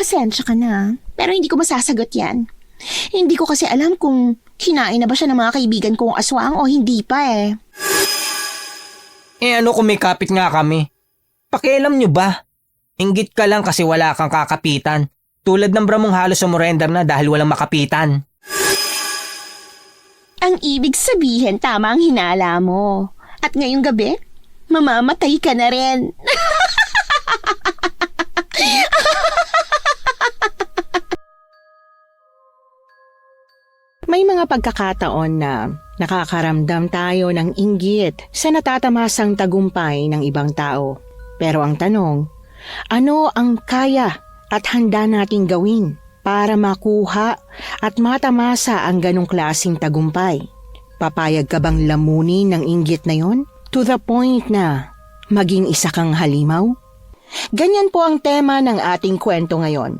Pasensya ka na, pero hindi ko masasagot yan. Hindi ko kasi alam kung kinain na ba siya ng mga kaibigan kong aswang o hindi pa eh. Ano kung may kapit nga kami? Pakialam nyo ba? Inggit ka lang kasi wala kang kakapitan. Tulad ng bramong halos sumurrender na dahil walang makapitan. Ang ibig sabihin, tama ang hinala mo. At ngayong gabi, mamamatay ka na rin. May mga pagkakataon na nakakaramdam tayo ng inggit sa natatamasang tagumpay ng ibang tao. Pero ang tanong, ano ang kaya at handa nating gawin para makuha at matamasa ang ganong klaseng tagumpay? Papayag ka bang lamunin ng inggit na yon? To the point na maging isa kang halimaw? Ganyan po ang tema ng ating kwento ngayon.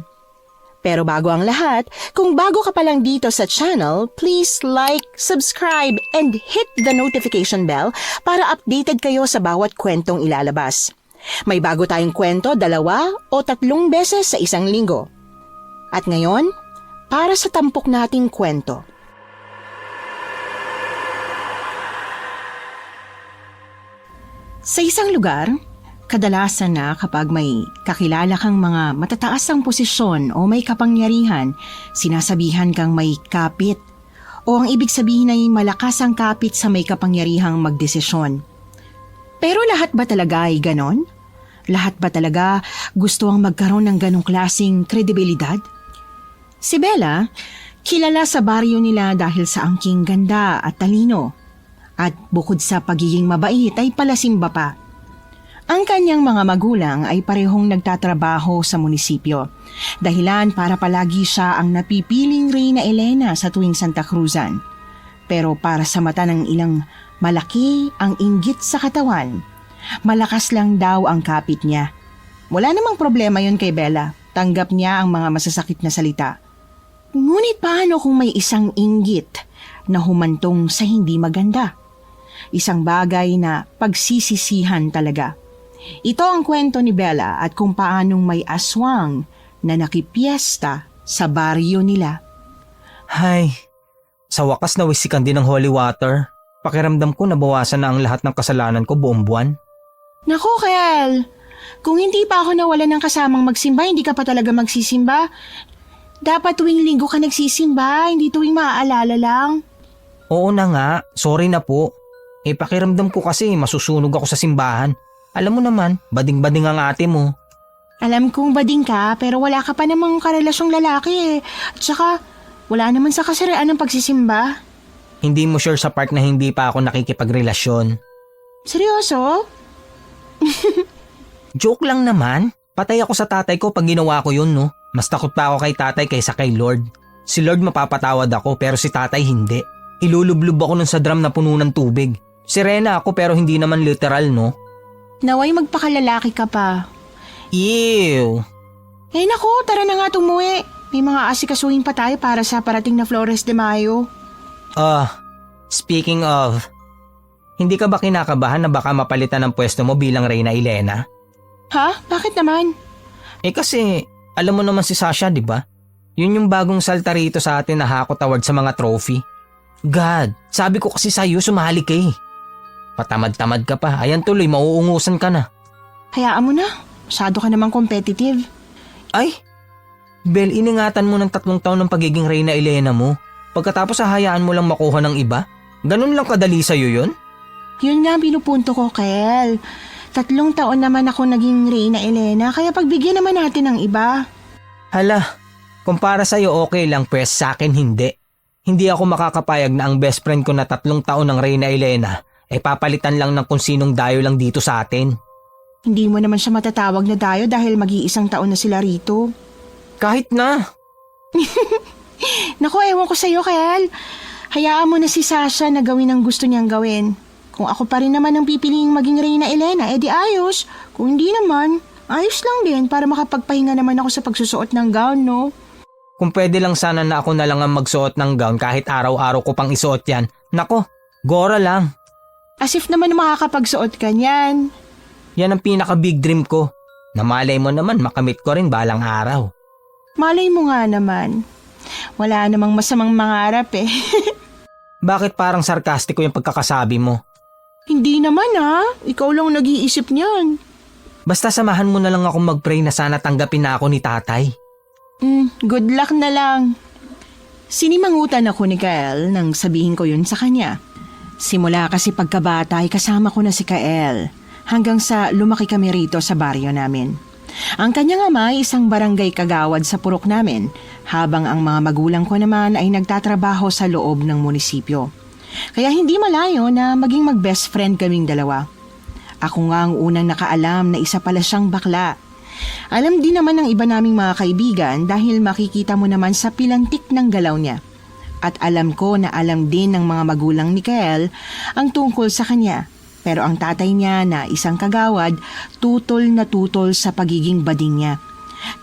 Pero bago ang lahat, kung bago ka pa lang dito sa channel, please like, subscribe, and hit the notification bell para updated kayo sa bawat kwentong ilalabas. May bago tayong kwento 2 o 3 beses sa isang linggo. At ngayon, para sa tampok nating kwento. Sa isang lugar, kadalasan na kapag may kakilala kang mga matataas ang posisyon o may kapangyarihan, sinasabihan kang may kapit. O ang ibig sabihin ay malakas ang kapit sa may kapangyarihang magdesisyon. Pero lahat ba talaga ay ganon? Lahat ba talaga gusto ang magkaroon ng ganong klaseng kredibilidad? Si Bella, kilala sa baryo nila dahil sa angking ganda at talino. At bukod sa pagiging mabait ay palasimba pa. Ang kanyang mga magulang ay parehong nagtatrabaho sa munisipyo. Dahilan para palagi siya ang napipiling Reyna Elena sa tuwing Santa Cruzan. Pero para sa mata ng ilang malaki ang inggit sa katawan, malakas lang daw ang kapit niya. Wala namang problema yon kay Bella. Tanggap niya ang mga masasakit na salita. Ngunit paano kung may isang inggit na humantong sa hindi maganda? Isang bagay na pagsisisihan talaga. Ito ang kwento ni Bella at kung paanong may aswang na nakipiesta sa baryo nila. Hay, sa wakas nawisikan din ng holy water. Pakiramdam ko nabawasan na ang lahat ng kasalanan ko buong buwan. Naku, Kel! Kung hindi pa ako nawalan ng kasamang magsimba, hindi ka pa talaga magsisimba. Dapat tuwing linggo ka nagsisimba, hindi tuwing maaalala lang. Oo na nga, sorry na po. Pakiramdam ko kasi masusunog ako sa simbahan. Alam mo naman, bading-bading ang ate mo. Alam kong bading ka, pero wala ka pa namang karelasyong lalaki eh. At saka, wala naman sa kasiraan ng pagsisimba. Hindi mo sure sa part na hindi pa ako nakikipagrelasyon. Seryoso? Joke lang naman. Patay ako sa tatay ko pag ginawa ko yun, no? Mas takot pa ako kay tatay kaysa kay Lord. Si Lord mapapatawad ako pero si tatay hindi. Ilulublob ako nun sa drum na puno ng tubig. Sirena ako pero hindi naman literal, no? Naway magpakalalaki ka pa. Ew! Naku, tara na nga tumuwi. May mga asikasuhin pa tayo para sa parating na Flores de Mayo. Speaking of, hindi ka ba kinakabahan na baka mapalitan ng pwesto mo bilang Reyna Elena? Ha? Bakit naman? Kasi, alam mo naman si Sasha, di ba? Yun yung bagong salta rito sa atin na hakot award sa mga trophy. God, sabi ko kasi sa'yo sumali ka eh. Patamad-tamad ka pa, ayan tuloy, mauungusan ka na. Hayaan mo na, masyado ka namang competitive. Ay, Bel, iningatan mo ng 3 taon ng pagiging Reyna Elena mo. Pagkatapos hahayaan mo lang makuha ng iba? Ganun lang kadali sa'yo yun? Yun nga ang pinupunto ko, Kel. 3 taon naman ako naging Reyna Elena, kaya pagbigyan naman natin ng iba. Hala, kung para sa'yo okay lang, pwes sa akin hindi. Hindi ako makakapayag na ang best friend ko na 3 taon ng Reyna Elena papalitan lang ng kung sinong dayo lang dito sa atin. Hindi mo naman siya matatawag na dayo dahil mag-iisang taon na sila rito. Kahit na. Naku, ewan ko sa'yo, Kel. Hayaan mo na si Sasha na gawin ang gusto niyang gawin. Kung ako pa rin naman ang pipiliing maging Reyna Elena, edi ayos. Kung hindi naman, ayos lang din para makapagpahinga naman ako sa pagsusuot ng gown, no? Kung pwede lang sana na ako na lang ang magsuot ng gown kahit araw-araw ko pang isuot yan. Nako, gora lang. As if naman makakapagsuot ka niyan. Yan ang pinaka-big dream ko. Na malay mo naman makamit ko rin balang araw. Malay mo nga naman. Wala namang masamang mangarap eh. Bakit parang sarkastiko yung pagkakasabi mo? Hindi naman ikaw lang nag-iisip niyan. Basta samahan mo na lang ako mag-pray na sana tanggapin na ako ni tatay. Good luck na lang. Sinimangutan ako ni Kael nang sabihin ko yun sa kanya. Simula kasi pagkabata ay kasama ko na si Kael hanggang sa lumaki kami rito sa baryo namin. Ang kanyang ama ay isang barangay kagawad sa purok namin, habang ang mga magulang ko naman ay nagtatrabaho sa loob ng munisipyo. Kaya hindi malayo na maging mag-best friend kaming dalawa. Ako nga ang unang nakaalam na isa pala siyang bakla. Alam din naman ng iba naming mga kaibigan dahil makikita mo naman sa pilantik ng galaw niya. At alam ko na alam din ng mga magulang ni Kael ang tungkol sa kanya. Pero ang tatay niya na isang kagawad, tutol na tutol sa pagiging bading niya.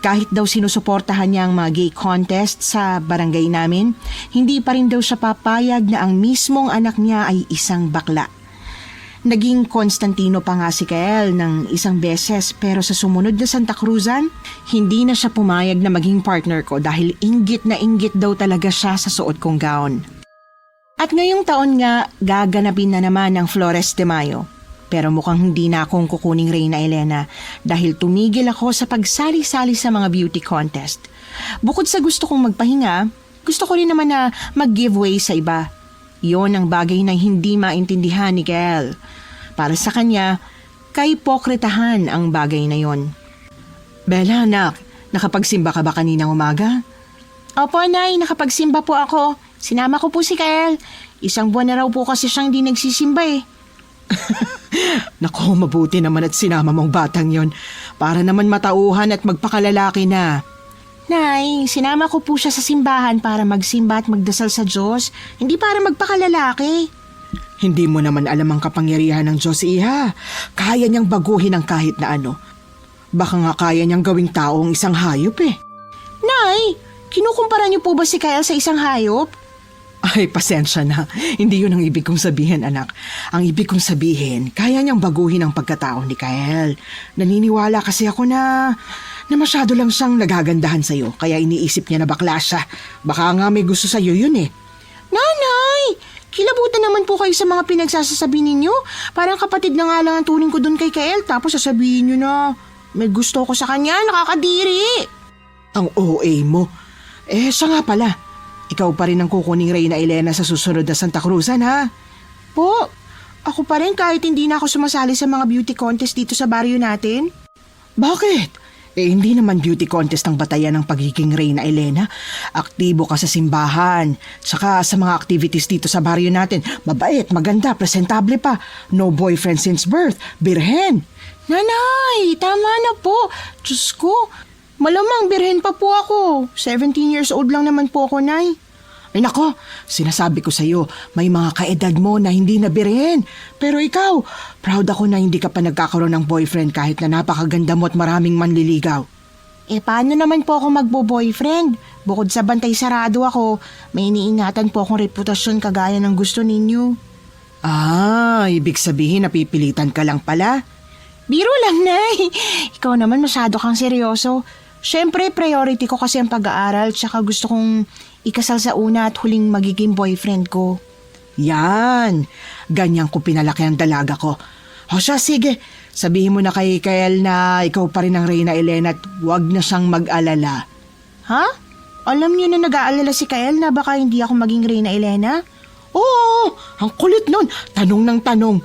Kahit daw sinusuportahan niya ang mga gay contest sa barangay namin, hindi pa rin daw siya papayag na ang mismong anak niya ay isang bakla. Naging Constantino pa nga si Kael ng isang beses pero sa sumunod na Santa Cruzan, hindi na siya pumayag na maging partner ko dahil inggit na inggit daw talaga siya sa suot kong gown. At ngayong taon nga, gaganapin na naman ang Flores de Mayo. Pero mukhang hindi na akong kukuning Reyna Elena dahil tumigil ako sa pagsali-sali sa mga beauty contest. Bukod sa gusto kong magpahinga, gusto ko rin naman na mag-giveaway sa iba. Yon ang bagay na hindi maintindihan ni Kael. Para sa kanya, kaipokritahan ang bagay na yon. Bella, anak, nakapagsimba ka ba kaninang umaga? Opo, Nay, nakapagsimba po ako. Sinama ko po si Kael. Isang buwan na raw po kasi siyang di nagsisimba eh. Naku, mabuti naman at sinama mong batang yon para naman matauhan at magpakalalaki na. Nay, sinama ko po siya sa simbahan para magsimba at magdasal sa Diyos, hindi para magpakalalaki. Hindi mo naman alam ang kapangyarihan ng Diyos, iha. Kaya niyang baguhin ang kahit na ano. Baka nga kaya niyang gawing taong isang hayop eh. Nay, kinukumpara niyo po ba si Kael sa isang hayop? Ay, pasensya na. Hindi yun ang ibig kong sabihin, anak. Ang ibig kong sabihin, kaya niyang baguhin ang pagkatao ni Kael. Naniniwala kasi ako na masyado lang siyang nagagandahan sa'yo. Kaya iniisip niya na bakla siya. Baka nga may gusto sa'yo yun eh. Nanay, kilabutan naman po kayo sa mga pinagsasasabi ninyo. Parang kapatid na nga lang ang turing ko doon kay Kael. Tapos sasabihin niyo na may gusto ko sa kanya, nakakadiri. Ang OA mo. Siya nga pala. Ikaw pa rin ang kukuning Reyna Elena sa susunod na Santa Cruzan, ha? Po, ako pa rin kahit hindi na ako sumasali sa mga beauty contest dito sa baryo natin. Bakit? Hindi naman beauty contest ang batayan ng pagiging Reyna Elena. Aktibo ka sa simbahan. Tsaka sa mga activities dito sa baryo natin. Mabait, maganda, presentable pa. No boyfriend since birth. Birhen. Nanay, tama na po. Diyos ko, malamang birhen pa po ako. 17 years old lang naman po ako, Nay. Ay nako, sinasabi ko sa'yo, may mga kaedad mo na hindi na birhen. Pero ikaw, proud ako na hindi ka pa nagkakaroon ng boyfriend kahit na napakaganda mo at maraming manliligaw. Paano naman po ako magbo-boyfriend? Bukod sa bantay sarado ako, may iniingatan po akong reputasyon kagaya ng gusto ninyo. Ibig sabihin napipilitan ka lang pala? Biro lang, Nay. Ikaw naman masyado kang seryoso. Siyempre, priority ko kasi ang pag-aaral tsaka gusto kong ikasal sa una at huling magiging boyfriend ko. Yan. Ganyan ko pinalaki ang dalaga ko. O siya, sige. Sabihin mo na kay Kael na ikaw pa rin ang Reyna Elena at huwag na siyang mag-alala. Ha? Alam niyo na nag-aalala si Kael na baka hindi ako maging Reyna Elena? Oo, ang kulit nun. Tanong ng tanong.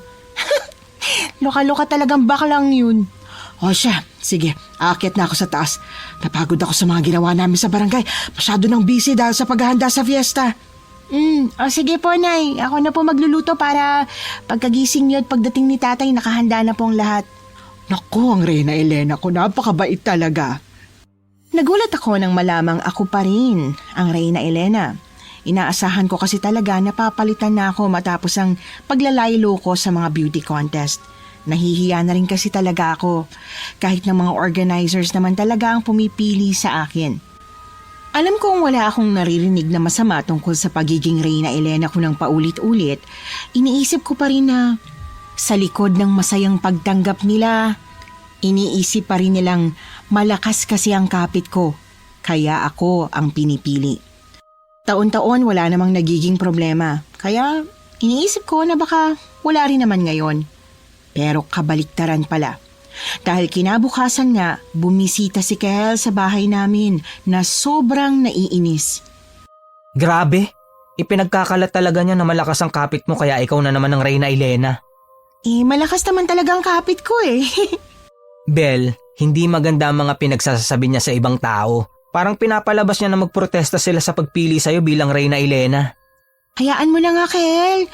Loka-loka talagang baklang yun. O siya, sige, aakyat na ako sa taas. Napagod ako sa mga ginawa namin sa barangay. Masyado nang busy dahil sa paghahanda sa fiesta. Sige po, Nay. Ako na po magluluto para pagkagising niyo at pagdating ni Tatay, nakahanda na pong lahat. Naku, ang Reyna Elena ko, napakabait talaga. Nagulat ako nang malamang ako pa rin ang Reyna Elena. Inaasahan ko kasi talaga na papalitan na ako matapos ang paglalaylo ko sa mga beauty contest. Nahihiya na rin kasi talaga ako. Kahit ng mga organizers naman talaga ang pumipili sa akin. Alam kong wala akong naririnig na masama tungkol sa pagiging Reyna Elena ko ng paulit-ulit. Iniisip ko pa rin na sa likod ng masayang pagtanggap nila, iniisip pa rin nilang malakas kasi ang kapit ko. kaya ako ang pinipili. Taon-taon wala namang nagiging problema, kaya iniisip ko na baka wala rin naman ngayon. Pero kabaliktaran pala. Dahil kinabukasan nga, bumisita si Kel sa bahay namin na sobrang naiinis. Grabe, ipinagkakalat talaga niya na malakas ang kapit mo kaya ikaw na naman ang Reyna Elena. Malakas naman talaga ang kapit ko eh. Bel, hindi maganda ang mga pinagsasabi niya sa ibang tao. Parang pinapalabas niya na magprotesta sila sa pagpili sa'yo bilang Reyna Elena. Hayaan mo na nga, Kel.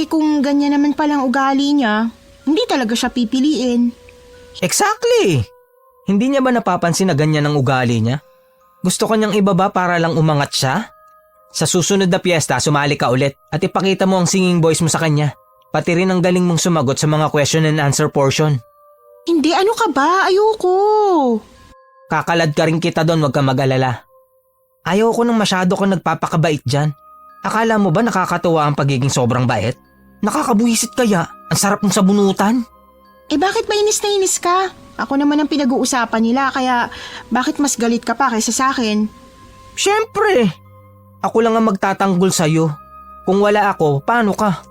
Kung ganyan naman palang ugali niya, hindi talaga siya pipiliin. Exactly! Hindi niya ba napapansin na ganyan ang ugali niya? Gusto ka niyang ibaba para lang umangat siya? Sa susunod na piyesta, sumali ka ulit at ipakita mo ang singing voice mo sa kanya. Pati rin ang galing mong sumagot sa mga question and answer portion. Hindi, ano ka ba? Ayoko. Kakalad ka rin kita doon, wag ka mag-alala. Ayaw ko nang masyado kang nagpapakabait dyan. Akala mo ba nakakatuwa ang pagiging sobrang bait? Nakakabuhisit kaya? Ang sarap mong sabunutan? Bakit ba inis na inis ka? Ako naman ang pinag-uusapan nila, kaya bakit mas galit ka pa kaysa sa akin? Siyempre! Ako lang ang magtatanggol sa'yo. Kung wala ako, paano ka?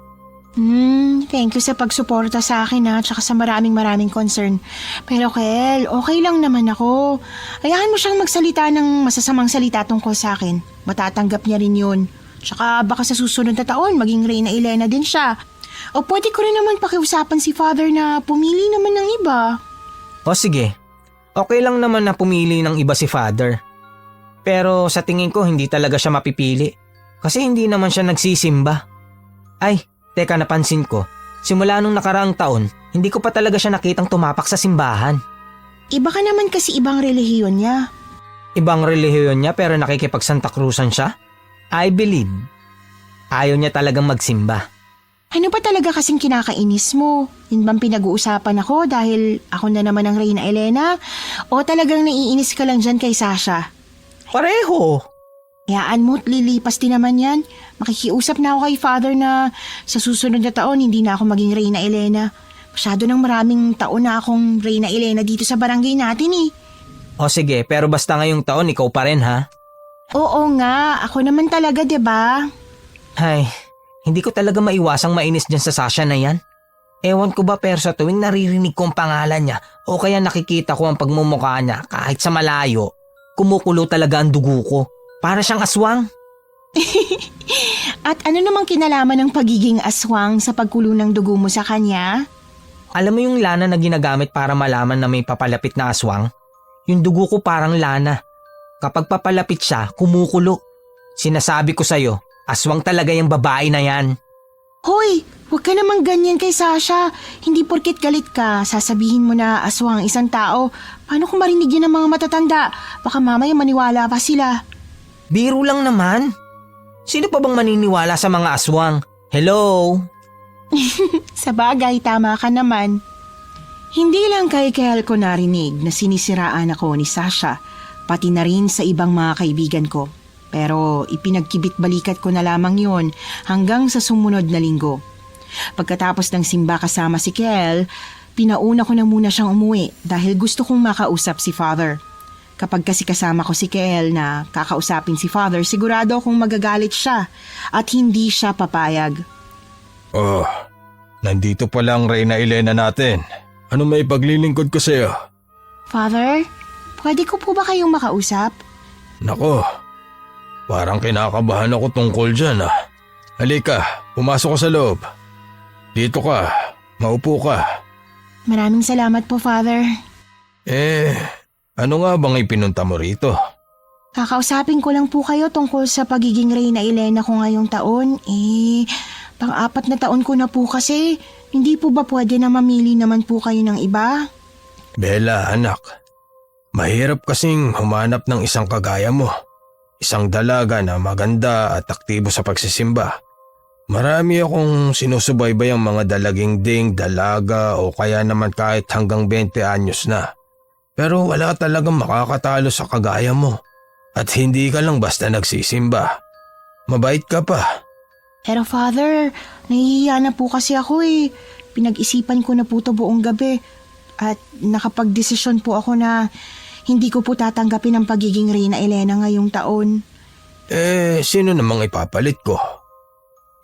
Thank you sa pagsuporta sa akin tsaka sa maraming concern. Pero Kel, okay lang naman ako. Hayaan mo siyang magsalita ng masasamang salita tungkol sa akin. Matatanggap niya rin yun. Tsaka baka sa susunod na taon, maging Reyna Elena din siya. O pwede ko rin naman pakiusapan si Father na pumili naman ng iba. O sige, okay lang naman na pumili ng iba si Father. Pero sa tingin ko hindi talaga siya mapipili. Kasi hindi naman siya nagsisimba. Ay, teka, napansin ko. Simula nung nakaraang taon, hindi ko pa talaga siya nakitang tumapak sa simbahan. Iba ka naman kasi ibang relihiyon niya. Ibang relihiyon niya pero nakikipag-Santa Cruzan siya? I believe. Ayaw niya talagang magsimba. Ano ba talaga kasing kinakainis mo? Yun bang pinag-uusapan ako dahil ako na naman ang Reyna Elena? O talagang naiinis ka lang dyan kay Sasha? Pareho. Hayaan mo, lilipas din naman yan. Makikiusap na ako kay Father na sa susunod na taon hindi na ako maging Reyna Elena. Masyado ng maraming taon na akong Reyna Elena dito sa barangay natin eh. O sige, pero basta ngayong taon ikaw pa rin ha? Oo nga, ako naman talaga 'di ba? Ay, hindi ko talaga maiwasang mainis dyan sa Sasha na yan. Ewan ko ba pero sa tuwing naririnig ko ang pangalan niya o kaya nakikita ko ang pagmumukha niya kahit sa malayo, kumukulo talaga ang dugo ko. Para siyang aswang. At ano namang kinalaman ng pagiging aswang sa pagkulo ng dugo mo sa kanya? Alam mo yung lana na ginagamit para malaman na may papalapit na aswang? Yung dugo ko parang lana. Kapag papalapit siya, kumukulo. Sinasabi ko sa'yo, aswang talaga yung babae na yan. Hoy, huwag ka namang ganyan kay Sasha. Hindi porket galit ka, sasabihin mo na aswang ang isang tao. Paano kung marinig yan ng mga matatanda? Baka mamaya maniwala pa sila. Biro lang naman. Sino pa bang maniniwala sa mga aswang? Hello? Sa bagay, tama ka naman. Hindi lang kay Kel ko narinig na sinisiraan ako ni Sasha, pati na rin sa ibang mga kaibigan ko. Pero ipinagkibit-balikat ko na lamang yon hanggang sa sumunod na linggo. Pagkatapos ng simba kasama si Kel, pinauna ko na muna siyang umuwi dahil gusto kong makausap si Father. Kapag kasi kasama ko si Kel na kakausapin si Father, sigurado akong magagalit siya at hindi siya papayag. Oh, nandito pala ang Reyna Elena natin. Ano may paglilingkod ko sa'yo? Father, pwede ko po ba kayong makausap? Nako, parang kinakabahan ako tungkol dyan ah. Halika, pumasok ka sa loob. Dito ka, maupo ka. Maraming salamat po, Father. Ano nga bang ipinunta mo rito? Kakausapin ko lang po kayo tungkol sa pagiging Reyna Elena ko ngayong taon. Pang-4 na taon ko na po kasi. Hindi po ba pwede na mamili naman po kayo ng iba? Bella, anak. Mahirap kasing humanap ng isang kagaya mo. Isang dalaga na maganda at aktibo sa pagsisimba. Marami akong sinusubaybay ang mga dalaging ding, dalaga o kaya naman kahit hanggang 20 anyos na. Pero wala talagang makakatalo sa kagaya mo. At hindi ka lang basta nagsisimba. Mabait ka pa. Pero Father, nahihiya na po kasi ako eh. Pinag-isipan ko na po ito buong gabi. At nakapag-desisyon po ako na Hindi ko po tatanggapin ang pagiging Reyna Elena ngayong taon. Sino namang ipapalit ko?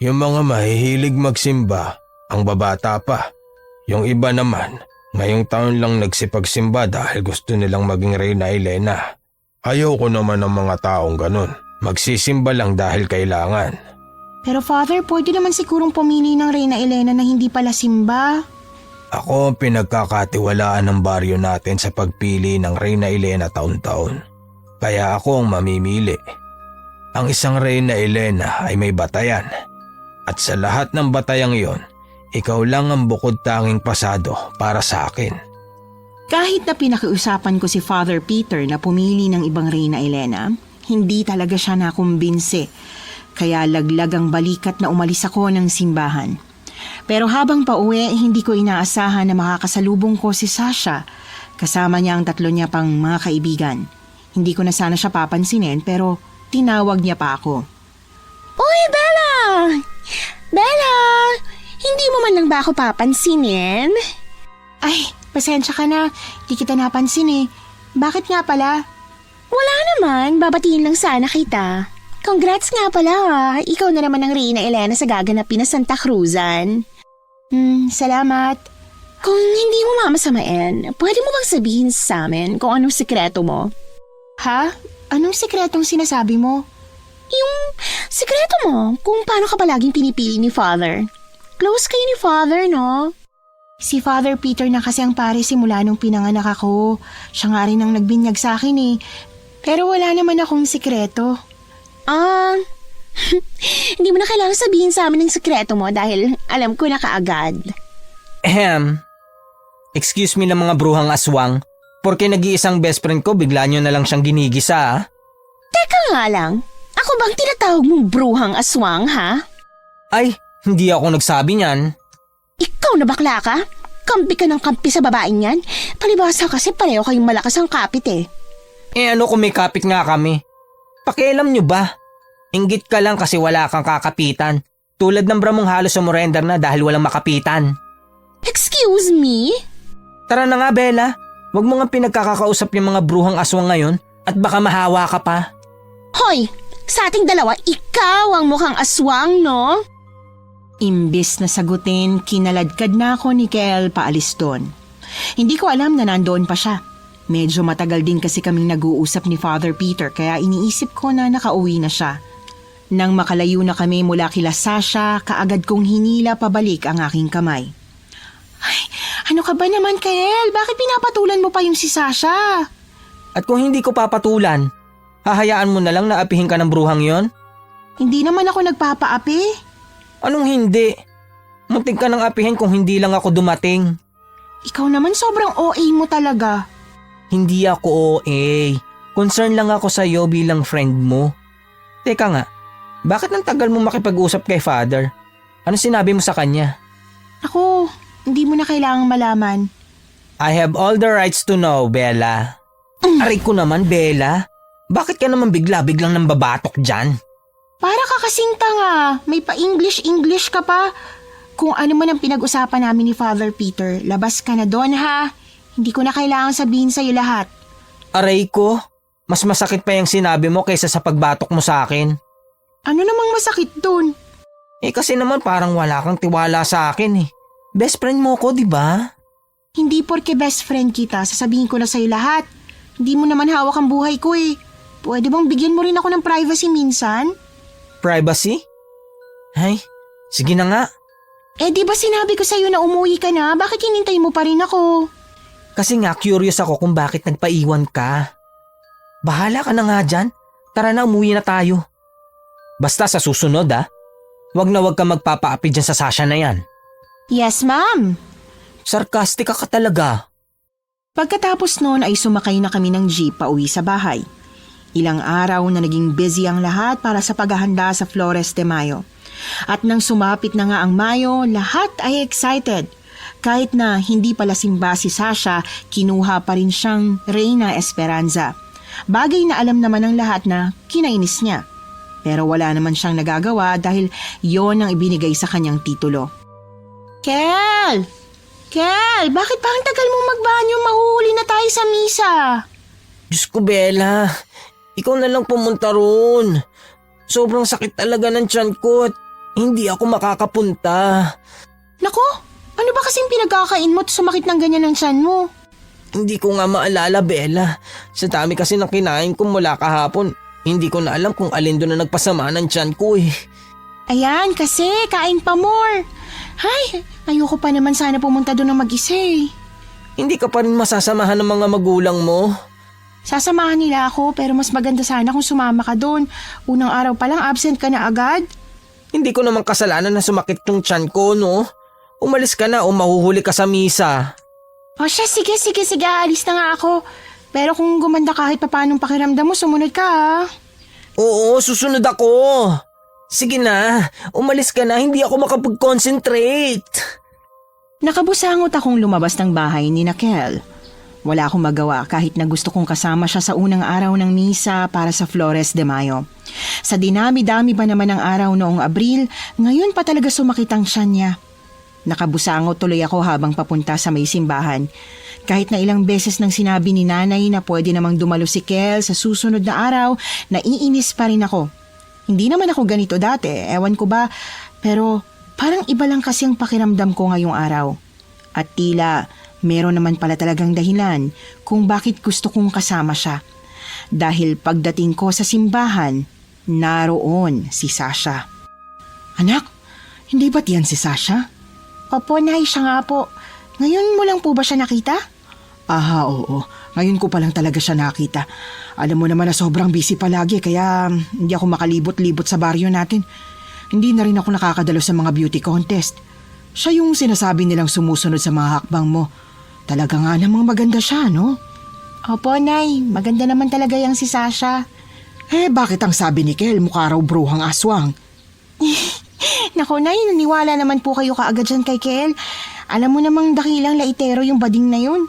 Yung mga mahihilig magsimba, ang babata pa. Yung iba naman, ngayong taon lang nagsipagsimba dahil gusto nilang maging Reyna Elena. Ayoko naman ng mga taong ganun. Magsisimba lang dahil kailangan. Pero Father, pwede naman sigurong pumili ng Reyna Elena na hindi pala simba. Ako ang pinagkakatiwalaan ng baryo natin sa pagpili ng Reyna Elena taon-taon. Kaya ako ang mamimili. Ang isang Reyna Elena ay may batayan. At sa lahat ng batayang iyon, ikaw lang ang bukod tanging pasado para sa akin. Kahit na pinakiusapan ko si Father Peter na pumili ng ibang Reyna Elena, hindi talaga siya nakumbinse. Kaya laglag ang balikat na umalis ako ng simbahan. Pero habang pauwi, hindi ko inaasahan na makakasalubong ko si Sasha. Kasama niya ang 3 niya pang mga kaibigan. Hindi ko na sana siya papansinin pero tinawag niya pa ako. Uy, Bella! Bella! Hindi mo man lang ba ako papansinin? Ay, pasensya ka na. Di kita napansin eh. Bakit nga pala? Wala naman, babatiin lang sana kita. Congrats nga pala ha. Ikaw na naman ang Reyna Elena sa gaganapin na Santa Cruzan. Salamat. Kung hindi mo mamasamain, pwede mo bang sabihin sa amin kung anong sikreto mo? Ha? Anong sikretong sinasabi mo? Yung sikreto mo kung paano ka palaging pinipili ni Father. Close kayo ni Father, no? Si Father Peter na kasi ang pare simula nung pinanganak ako. Siya nga rin ang nagbinyag sa akin eh. Pero wala naman akong sikreto. Hindi mo na kailangan sabihin sa amin ng sikreto mo dahil alam ko na kaagad. Excuse me lang mga bruhang aswang. Porke nag-iisang best friend ko, bigla nyo na lang siyang ginigisa ah. Teka nga lang, ako bang tinatawag mong bruhang aswang, ha? Ay, hindi ako nagsabi niyan. Ikaw na bakla ka? Kampi ka ng kampi sa babaeng yan? Palibasa kasi pareho kayong malakas ang kapit eh. Ano kung may kapit nga kami? Pakialam nyo ba? Inggit ka lang kasi wala kang kakapitan. Tulad ng bramong halos sumurrender na dahil walang makapitan. Excuse me? Tara na nga Bella, wag mo nga pinagkakakausap yung mga bruhang aswang ngayon at baka mahawa ka pa. Hoy, sa ating dalawa, ikaw ang mukhang aswang, no? Imbis na sagutin, kinaladkad na ako ni Kel paalis doon. Hindi ko alam na nandoon pa siya. Medyo matagal din kasi kaming nag-uusap ni Father Peter kaya iniisip ko na nakauwi na siya. Nang makalayo na kami mula kila Sasha, kaagad kong hinila pabalik ang aking kamay. Ay, ano ka ba naman, Kel? Bakit pinapatulan mo pa yung si Sasha? At kung hindi ko papatulan, hahayaan mo na lang na apihin ka ng bruhang yon? Hindi naman ako nagpapaapi. Anong hindi? Muntik ka nang apihin kung hindi lang ako dumating. Ikaw naman sobrang OA mo talaga. Hindi ako OA. Concern lang ako sa iyo bilang friend mo. Teka nga, bakit nang tagal mo makipag-usap kay Father? Ano sinabi mo sa kanya? Ako, hindi mo na kailangang malaman. I have all the rights to know, Bella. Aray ko naman, Bella. Bakit ka naman biglang nang babatok dyan? Para ka kasing tanga. May pa-English ka pa. Kung ano man ang pinag-usapan namin ni Father Peter, labas ka na doon ha. Hindi ko na kailangan sabihin sa'yo lahat. Aray ko, mas masakit pa yung sinabi mo kaysa sa pagbatok mo sa akin. Ano namang masakit doon? Kasi naman parang wala kang tiwala sa akin eh. Best friend mo ko, di ba? Hindi porke best friend kita, sasabihin ko na sa'yo lahat. Hindi mo naman hawak ang buhay ko eh. Pwede bang bigyan mo rin ako ng privacy minsan? Privacy? Ay, sige na nga. Di ba sinabi ko sa'yo na umuwi ka na? Bakit hinintay mo pa rin ako? Kasi nga curious ako kung bakit nagpaiwan ka. Bahala ka na nga dyan. Tara na, umuwi na tayo. Basta sa susunod wag na wag ka magpapaapi dyan sa Sasha na yan. Yes, ma'am. Sarcastic ka talaga. Pagkatapos noon ay sumakay na kami ng jeep pauwi sa bahay. Ilang araw na naging busy ang lahat para sa paghahanda sa Flores de Mayo. At nang sumapit na nga ang Mayo, lahat ay excited. Kahit na hindi pala simba si Sasha, kinuha pa rin siyang Reyna Esperanza. Bagay na alam naman ng lahat na kinainis niya. Pero wala naman siyang nagagawa dahil yon ang ibinigay sa kanyang titulo. Kel! Bakit pa ang tagal mong magbanyo? Mahuhuli na tayo sa misa. Diyos ko, Bella. Ikaw na lang pumunta roon. Sobrang sakit talaga ng tiyan ko at hindi ako makakapunta. Nako, ano ba kasing pinagkakain mo at sumakit ng ganyan ng tiyan mo? Hindi ko nga maalala, Bella. Sa dami kasi ng kinain ko mula kahapon, hindi ko na alam kung alin doon na nagpasama ng tiyan ko eh. Ayan, kasi kain pa more. Hay, ayoko pa naman sana pumunta doon ng mag-isa eh. Hindi ka pa rin masasamahan ng mga magulang mo. Sasamahan nila ako pero mas maganda sana kung sumama ka doon. Unang araw pa lang absent ka na agad. Hindi ko naman kasalanan na sumakit yung tiyan ko, no? Umalis ka na o mahuhuli ka sa misa. O siya, sige, alis na nga ako. Pero kung gumanda kahit papanong pakiramdam mo, sumunod ka ha. Oo, susunod ako. Sige na, umalis ka na, hindi ako makapag-concentrate. Nakabusangot akong lumabas ng bahay ni Kel. Wala akong magawa kahit na gusto kong kasama siya sa unang araw ng misa para sa Flores de Mayo. Sa dinami-dami ba naman ng araw noong Abril, ngayon pa talaga sumakit ang tiyan niya. Nakabusangot tuloy ako habang papunta sa may simbahan. Kahit na ilang beses nang sinabi ni nanay na pwede namang dumalo si Kel sa susunod na araw, naiinis pa rin ako. Hindi naman ako ganito dati, ewan ko ba, pero parang iba lang kasi ang pakiramdam ko ngayong araw. At tila meron naman pala talagang dahilan kung bakit gusto kong kasama siya. Dahil pagdating ko sa simbahan, naroon si Sasha. Anak, hindi ba't yan si Sasha? Opo, Nay, siya nga po. Ngayon mo lang po ba siya nakita? Aha, oo. Ngayon ko pa lang talaga siya nakita. Alam mo naman na sobrang busy palagi kaya hindi ako makalibot-libot sa baryo natin. Hindi na rin ako nakakadalo sa mga beauty contest. Siya yung sinasabi nilang sumusunod sa mga hakbang mo. Talaga nga namang maganda siya, no? Opo, Nay. Maganda naman talaga yung si Sasha. Bakit ang sabi ni Kel mukha raw bruhang aswang? Naku, Nay, naniwala naman po kayo kaagad dyan kay Kel. Alam mo namang dakilang laitero yung bading na yun.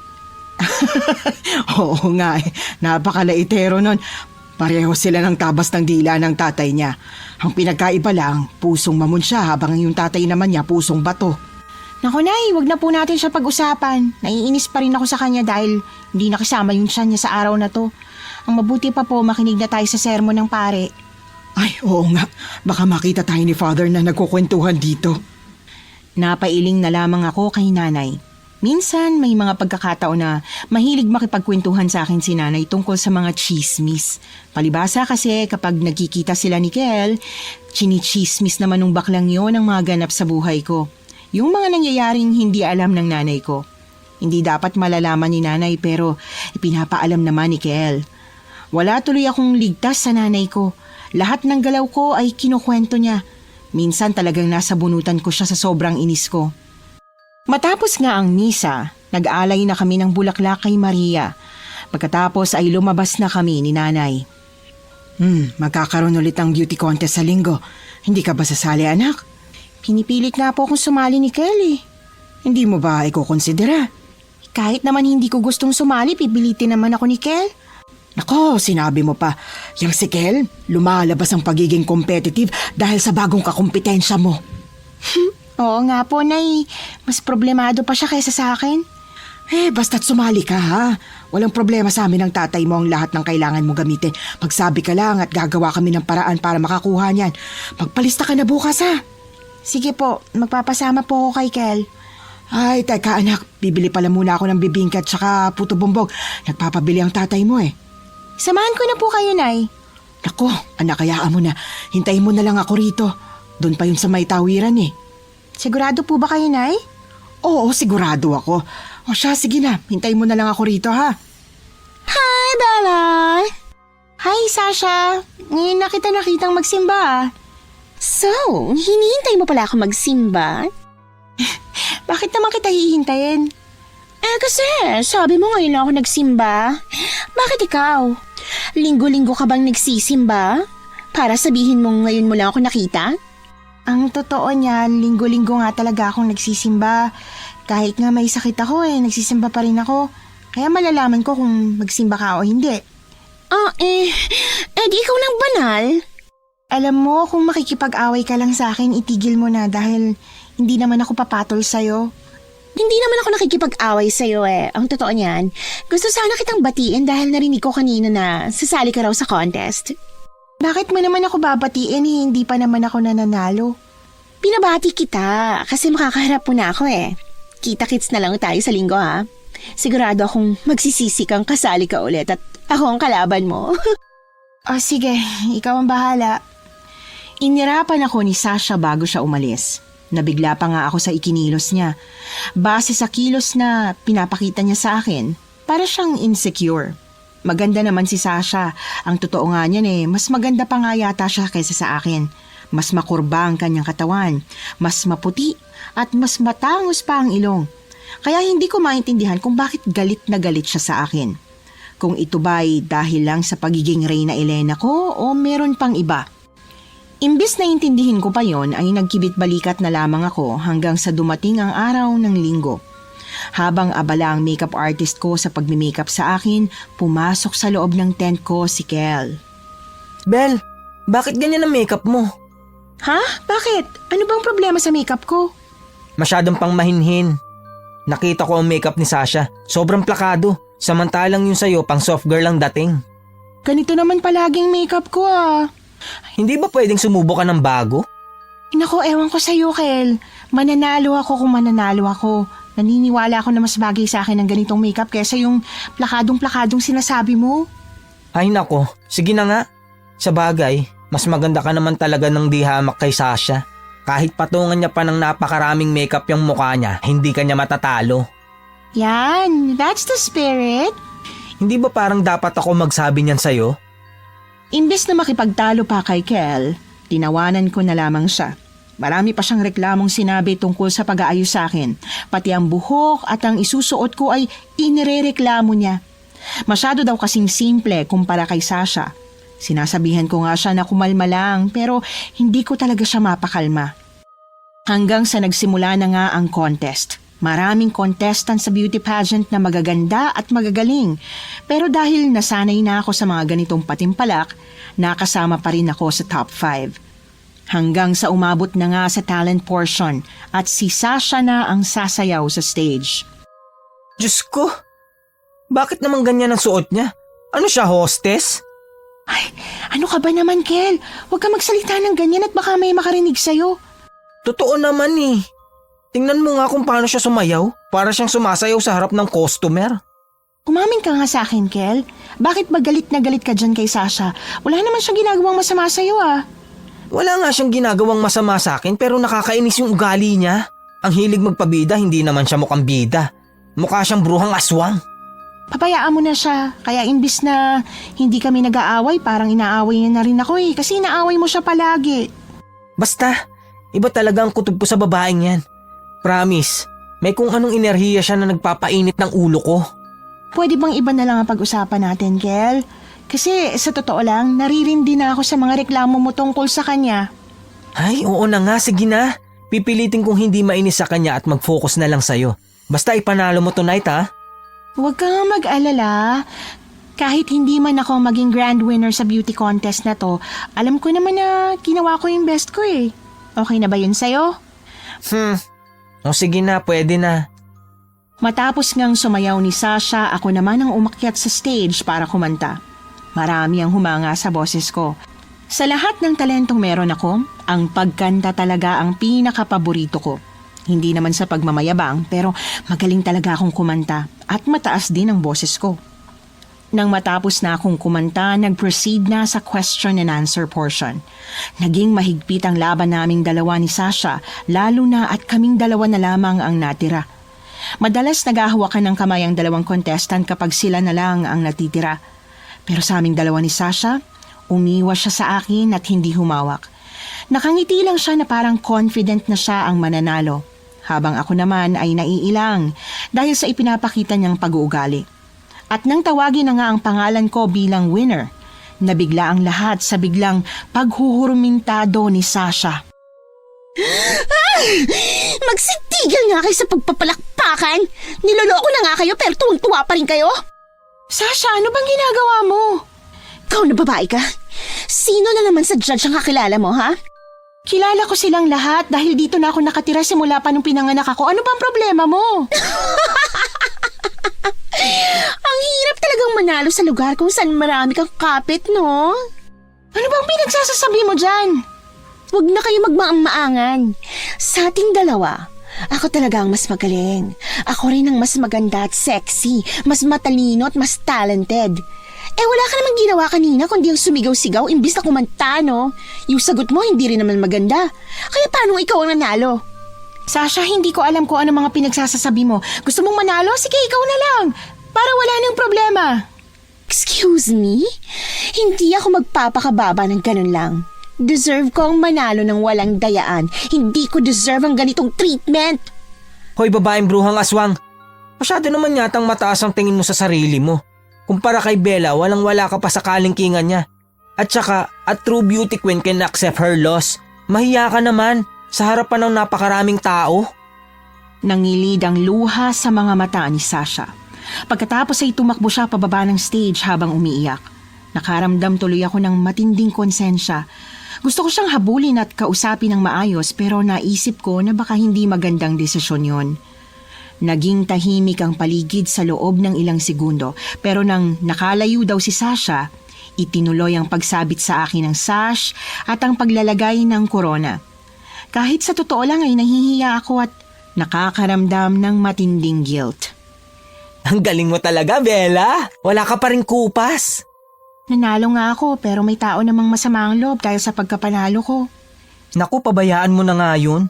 Oo nga napakalaitero nun. Pareho sila ng tabas ng dila ng tatay niya. Ang pinagkaiba lang, pusong mamon siya habang yung tatay naman niya pusong bato. Naku, Nay, wag na po natin siya pag-usapan. Naiinis pa rin ako sa kanya dahil hindi nakisama yung tiyan niya sa araw na to. Ang mabuti pa po makinig na tayo sa sermon ng pare. Ay, oo nga. Baka makita tayo ni Father na nagkukwentuhan dito. Napailing na lamang ako kay nanay. Minsan may mga pagkakataon na mahilig makipagkwentuhan sa akin si nanay tungkol sa mga chismis. Palibasa kasi kapag nagkikita sila ni Kel, chinichismis naman ng baklang yon ang mga ganap sa buhay ko. Yung mga nangyayaring hindi alam ng nanay ko. Hindi dapat malalaman ni nanay pero ipinapaalam naman ni Kel. Wala tuloy akong ligtas sa nanay ko. Lahat ng galaw ko ay kinukwento niya. Minsan talagang nasa bunutan ko siya sa sobrang inis ko. Matapos nga ang misa, nag-alay na kami ng bulaklak kay Maria. Pagkatapos ay lumabas na kami ni nanay. Magkakaroon ulit ang beauty contest sa linggo. Hindi ka ba sasali, anak? Pinipilit nga po akong sumali ni Kelly. Hindi mo ba ikukonsidera? Kahit naman hindi ko gustong sumali, pipilitin naman ako ni Kel. Nako, sinabi mo pa. Yang si Kel, lumalabas ang pagiging competitive dahil sa bagong kakumpetensya mo. Oo nga po, Nay. Mas problemado pa siya kaysa sa akin. Basta't sumali ka, ha? Walang problema sa amin ng tatay mo ang lahat ng kailangan mo gamitin. Magsabi ka lang at gagawa kami ng paraan para makakuha niyan. Magpalista ka na bukas, ha? Sige po, magpapasama po ako kay Kel. Ay, teka anak, bibili pala muna ako ng bibingka at saka puto bumbog. Nagpapabili ang tatay mo eh. Samahan ko na po kayo, Nay. Naku, anak, kayaan mo na. Hintayin mo na lang ako rito. Doon pa yun sa may tawiran eh. Sigurado po ba kayo, Nay? Oo, sigurado ako. O siya, sige na. Hintayin mo na lang ako rito, ha? Hi, Bella! Hi, Sasha. Ngayon na kita nakitang magsimba. So, hinihintay mo pala ako magsimba? Bakit naman kita hihintayin? Kasi sabi mo ngayon lang ako nagsimba. Bakit ikaw? Linggo-linggo ka bang nagsisimba? Para sabihin mo ngayon mo lang ako nakita? Ang totoo niyan, linggo-linggo nga talaga akong nagsisimba. Kahit nga may sakit ako nagsisimba pa rin ako. Kaya malalaman ko kung magsimba ka o hindi. Di ikaw lang banal. Alam mo, kung makikipag-away ka lang sa akin, itigil mo na dahil hindi naman ako papatol sa'yo. Hindi naman ako nakikipag-away sa'yo eh. Ang totoo niyan, gusto sana kitang batiin dahil narinig ko kanina na sasali ka raw sa contest. Bakit mo naman ako babatiin hindi pa naman ako nananalo? Pinabati kita kasi makakaharap mo na ako eh. Kita-kits na lang tayo sa linggo ha. Sigurado akong magsisisi kang kasali ka ulit at ako ang kalaban mo. Sige, ikaw ang bahala. Inirapan ako ni Sasha bago siya umalis. Nabigla pa nga ako sa ikinilos niya. Base sa kilos na pinapakita niya sa akin, para siyang insecure. Maganda naman si Sasha. Ang totoo nga niyan mas maganda pa nga yata siya kaysa sa akin. Mas makurba ang kanyang katawan, mas maputi at mas matangos pa ang ilong. Kaya hindi ko maintindihan kung bakit galit na galit siya sa akin. Kung ito ba'y dahil lang sa pagiging Reyna Elena ko o meron pang iba. Imbis na intindihin ko pa yon ay nagkibit-balikat na lamang ako hanggang sa dumating ang araw ng linggo. Habang abala ang makeup artist ko sa pagmimakeup sa akin, pumasok sa loob ng tent ko si Kel. Bel, bakit ganyan ang makeup mo? Ha? Bakit? Ano bang problema sa makeup ko? Masyadong pang mahinhin. Nakita ko ang makeup ni Sasha. Sobrang plakado. Samantalang yung sayo pang soft girl ang dating. Ganito naman palaging makeup ko Hindi ba pwedeng sumubo ka ng bago? Nako, ewan ko sa'yo, Kel. Mananalo ako kung mananalo ako. Naniniwala ako na mas bagay sa akin ang ganitong makeup kaysa yung plakadong-plakadong sinasabi mo. Ay nako, sige na nga. Sa bagay, mas maganda ka naman talaga ng di hamak kay Sasha. Kahit patungan niya pa ng napakaraming makeup yung mukha niya, hindi ka niya matatalo. Yan, that's the spirit. Hindi ba parang dapat ako magsabi niyan sa'yo? Imbes na makipagtalo pa kay Kel, tinawanan ko na lamang siya. Marami pa siyang reklamong sinabi tungkol sa pag-aayos sa akin. Pati ang buhok at ang isusuot ko ay inirereklamo niya. Masyado daw kasing simple kumpara kay Sasha. Sinasabihan ko nga siya na kumalma lang pero hindi ko talaga siya mapakalma. Hanggang sa nagsimula na nga ang contest. Maraming contestant sa beauty pageant na magaganda at magagaling. Pero dahil nasanay na ako sa mga ganitong patimpalak, nakasama pa rin ako sa top 5. Hanggang sa umabot na nga sa talent portion at si Sasha na ang sasayaw sa stage. Diyos ko, bakit naman ganyan ang suot niya? Ano siya, hostess? Ay, ano ka ba naman, Kel? Huwag ka magsalita ng ganyan at baka may makarinig sa'yo. Totoo naman eh. Tingnan mo nga kung paano siya sumayaw. Para siyang sumasayaw sa harap ng customer. Umamin ka nga sa akin, Kel. Bakit ba galit na galit ka dyan kay Sasha? Wala naman siyang ginagawang masama sa'yo Wala nga siyang ginagawang masama sa akin pero nakakainis yung ugali niya. Ang hilig magpabida, hindi naman siya mukhang bida. Mukha siyang bruhang aswang. Papayaan mo na siya. Kaya imbis na hindi kami nag-aaway, parang inaaway niya na rin ako kasi inaaway mo siya palagi. Basta, iba talaga ang kutob ko sa babaeng yan. Promise, may kung anong enerhiya siya na nagpapainit ng ulo ko. Pwede bang iba na lang ang pag-usapan natin, Kel? Kasi sa totoo lang, naririndi na ako sa mga reklamo mo tungkol sa kanya. Ay, oo na nga, sige na. Pipilitin kong hindi mainis sa kanya at mag-focus na lang sa'yo. Basta ipanalo mo tonight ha. Huwag kang mag-alala. Kahit hindi man ako maging grand winner sa beauty contest na to, alam ko naman na ginawa ko yung best ko Okay na ba yun sa'yo? O sige na, pwede na. Matapos ngang sumayaw ni Sasha, ako naman ang umakyat sa stage para kumanta. Marami ang humanga sa boses ko. Sa lahat ng talentong meron ako, ang pagkanta talaga ang pinakapaborito ko. Hindi naman sa pagmamayabang pero magaling talaga akong kumanta at mataas din ang boses ko. Nang matapos na akong kumanta, nag-proceed na sa question and answer portion. Naging mahigpit ang laban naming dalawa ni Sasha, lalo na at kaming dalawa na lamang ang natira. Madalas naghahawakan ng kamay ang dalawang contestant kapag sila na lang ang natitira. Pero sa aming dalawa ni Sasha, umiwas siya sa akin at hindi humawak. Nakangiti lang siya na parang confident na siya ang mananalo, habang ako naman ay naiilang dahil sa ipinapakita niyang pag-uugali. At nang tawagin na nga ang pangalan ko bilang winner, nabigla ang lahat sa biglang paghuhurumintado ni Sasha. Magsitigil nga kayo sa pagpapalakpakan. Niloloko na nga kayo pero tuwang-tuwa pa rin kayo. Sasha, ano bang ginagawa mo? Ikaw na babae ka. Sino na naman sa judge ang kakilala mo, ha? Kilala ko silang lahat dahil dito na ako nakatira simula pa nung pinanganak ako. Ano bang problema mo? Ang hirap talagang manalo sa lugar kung saan marami kang kapit, no? Ano bang pinagsasasabi mo dyan? Huwag na kayo magmaang-maangan. Sa ating dalawa, ako talaga ang mas magaling. Ako rin ang mas maganda at sexy, mas matalino at mas talented. Wala ka namang ginawa kanina kundi ang sumigaw-sigaw imbis na kumanta, no? Yung sagot mo hindi rin naman maganda. Kaya paano ikaw ang nanalo? Sasha, hindi ko alam kung ano mga pinagsasasabi mo. Gusto mong manalo? Sige, ikaw na lang. Para wala nang problema. Excuse me? Hindi ako magpapakababa ng ganun lang. Deserve ko ang manalo ng walang dayaan. Hindi ko deserve ang ganitong treatment. Hoy babaeng bruhang aswang, masyado naman yatang mataas ang tingin mo sa sarili mo. Kumpara kay Bella, walang-wala ka pa sa kalingkingan niya. At saka, a true beauty queen can accept her loss. Mahiya ka naman sa harapan ng napakaraming tao. Nangilid ang luha sa mga mata ni Sasha. Pagkatapos ay tumakbo siya pababa ng stage habang umiiyak. Nakaramdam tuloy ako ng matinding konsensya. Gusto ko siyang habulin at kausapin ng maayos pero naisip ko na baka hindi magandang desisyon yon. Naging tahimik ang paligid sa loob ng ilang segundo pero nang nakalayo daw si Sasha, itinuloy ang pagsabit sa akin ng sash at ang paglalagay ng korona. Kahit sa totoo lang ay nahihiya ako at nakakaramdam ng matinding guilt. Ang galing mo talaga, Bella. Wala ka pa rin kupas. Nanalo nga ako pero may tao namang masama ang loob dahil sa pagkapanalo ko. Naku, pabayaan mo na nga yun.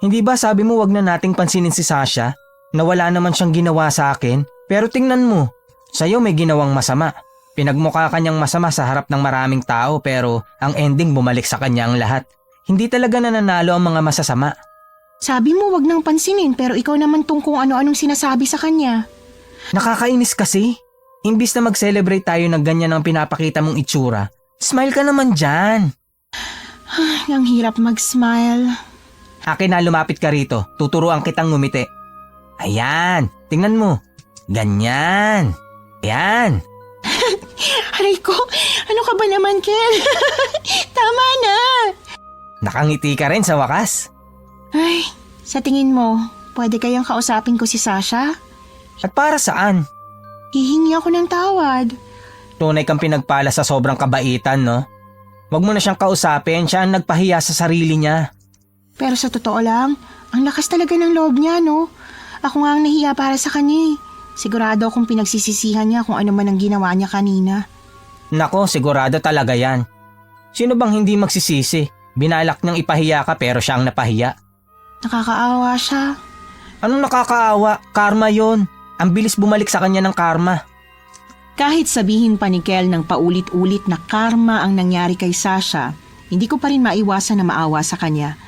Hindi ba sabi mo wag na nating pansinin si Sasha na wala naman siyang ginawa sa akin? Pero tingnan mo, sa'yo may ginawang masama. Pinagmukha kanyang masama sa harap ng maraming tao pero ang ending bumalik sa kanya ang lahat. Hindi talaga nananalo ang mga masasama. Sabi mo wag nang pansinin pero ikaw naman tong kung ano-anong sinasabi sa kanya. Nakakainis kasi. Imbis na mag-celebrate tayo na ganyan ang pinapakita mong itsura, smile ka naman dyan. Ang hirap mag-smile. Akin na lumapit ka rito, tuturuan kitang ngumiti. Ayan, tingnan mo. Ganyan. Ayan. Aray ko, ano ka ba naman, Kel? Tama na. Nakangiti ka rin sa wakas. Ay, sa tingin mo, pwede kayang kausapin ko si Sasha? At para saan? Hihingi ako ng tawad. Tunay kang pinagpala sa sobrang kabaitan, no? Huwag mo na siyang kausapin, siya ang nagpahiya sa sarili niya. Pero sa totoo lang, ang lakas talaga ng loob niya, no? Ako nga ang nahiya para sa kanya. Sigurado akong pinagsisisihan niya kung ano man ang ginawa niya kanina. Nako, sigurado talaga yan. Sino bang hindi magsisisi? Binalak niyang ipahiya ka pero siya ang napahiya. Nakakaawa siya. Anong nakakaawa? Karma yon. Ang bilis bumalik sa kanya ng karma. Kahit sabihin pa ni Kel ng paulit-ulit na karma ang nangyari kay Sasha, hindi ko pa rin maiwasan na maawa sa kanya.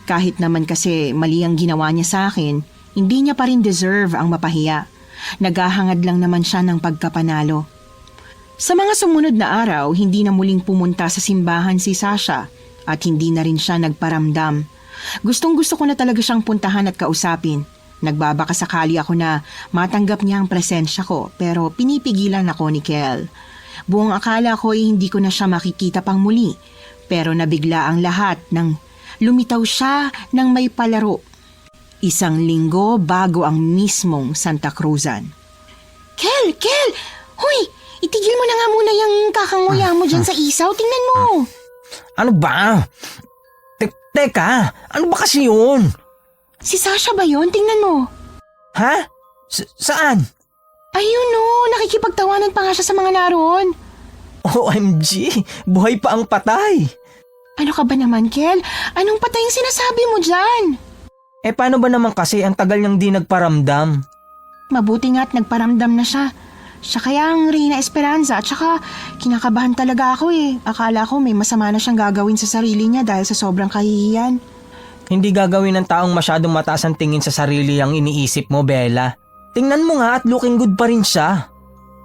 Kahit naman kasi mali ang ginawa niya sa akin, hindi niya pa rin deserve ang mapahiya. Naghahangad lang naman siya ng pagkapanalo. Sa mga sumunod na araw, hindi na muling pumunta sa simbahan si Sasha at hindi na rin siya nagparamdam. Gustong-gusto ko na talaga siyang puntahan at kausapin. Nagbabaka sakali ako na matanggap niya ang presensya ko pero pinipigilan ako ni Kel. Buong akala ko ay hindi ko na siya makikita pang muli pero nabigla ang lahat nang lumitaw siya ng may palaro. 1 linggo bago ang mismong Santa Cruzan. Kel! Huy! Itigil mo na nga muna yung kakanguya mo dyan sa isaw. Tingnan mo! Ano ba? Teka, ano ba kasi yun? Si Sasha ba yun? Tingnan mo. Ha? Saan? Ayun no, nakikipagtawanan pa nga siya sa mga naroon. OMG, buhay pa ang patay. Ano ka ba naman, Kel? Anong patay yung sinasabi mo dyan? Paano ba naman kasi ang tagal niyang di nagparamdam? Mabuti nga at nagparamdam na siya. Siya kaya ang Reyna Esperanza at saka kinakabahan talaga ako Akala ko may masama na siyang gagawin sa sarili niya dahil sa sobrang kahihiyan. Hindi gagawin ng taong masyadong mataas ang tingin sa sarili ang iniisip mo, Bella. Tingnan mo nga at looking good pa rin siya.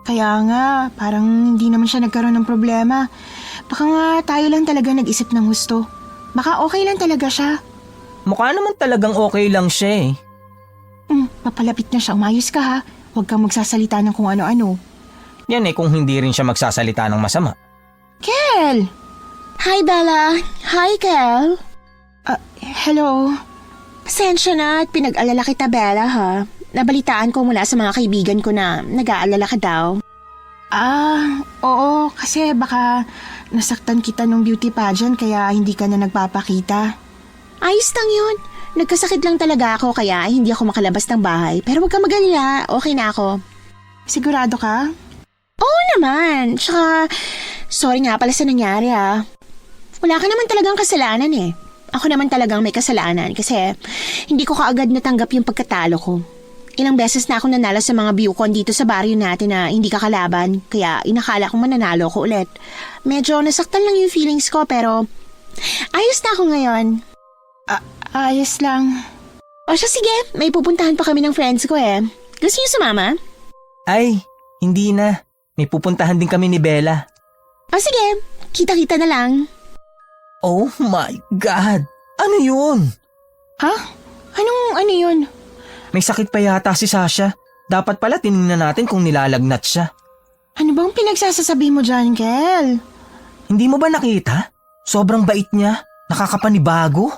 Kaya nga, parang hindi naman siya nagkaroon ng problema. Baka nga tayo lang talaga nag-isip ng husto. Baka okay lang talaga siya. Mukha naman talagang okay lang siya Papalapit na siya. Umayos ka ha. Huwag kang magsasalita ng kung ano-ano. Yan kung hindi rin siya magsasalita ng masama. Kel! Hi, Bella. Hi, Kel. Hello? Pasensya na at pinag-alala kita, Bella, ha? Nabalitaan ko mula sa mga kaibigan ko na nag-aalala ka daw. Oo, kasi baka nasaktan kita nung beauty pageant kaya hindi ka na nagpapakita. Ayos lang yun. Nagkasakit lang talaga ako kaya hindi ako makalabas ng bahay. Pero huwag ka mag-alala, okay na ako. Sigurado ka? Oo naman. Tsaka, sorry nga pala sa nangyari, ha? Wala ka naman talagang kasalanan eh. Ako naman talagang may kasalanan kasi hindi ko kaagad natanggap yung pagkatalo ko. Ilang beses na ako nanalo sa mga viewcon dito sa baryo natin na hindi ka kalaban, kaya inakala kong mananalo ko ulit. Medyo nasaktan lang yung feelings ko pero ayos na ako ngayon. Ayos lang. O siya sige, may pupuntahan pa kami ng friends ko eh. Gusto niyo sumama? Ay, hindi na. May pupuntahan din kami ni Bella. O sige, kita-kita na lang. Oh my God! Ano yun? Ha? Ano yun? May sakit pa yata si Sasha. Dapat pala tinignan natin kung nilalagnat siya. Ano bang pinagsasasabi mo dyan, Kel? Hindi mo ba nakita? Sobrang bait niya. Nakakapanibago.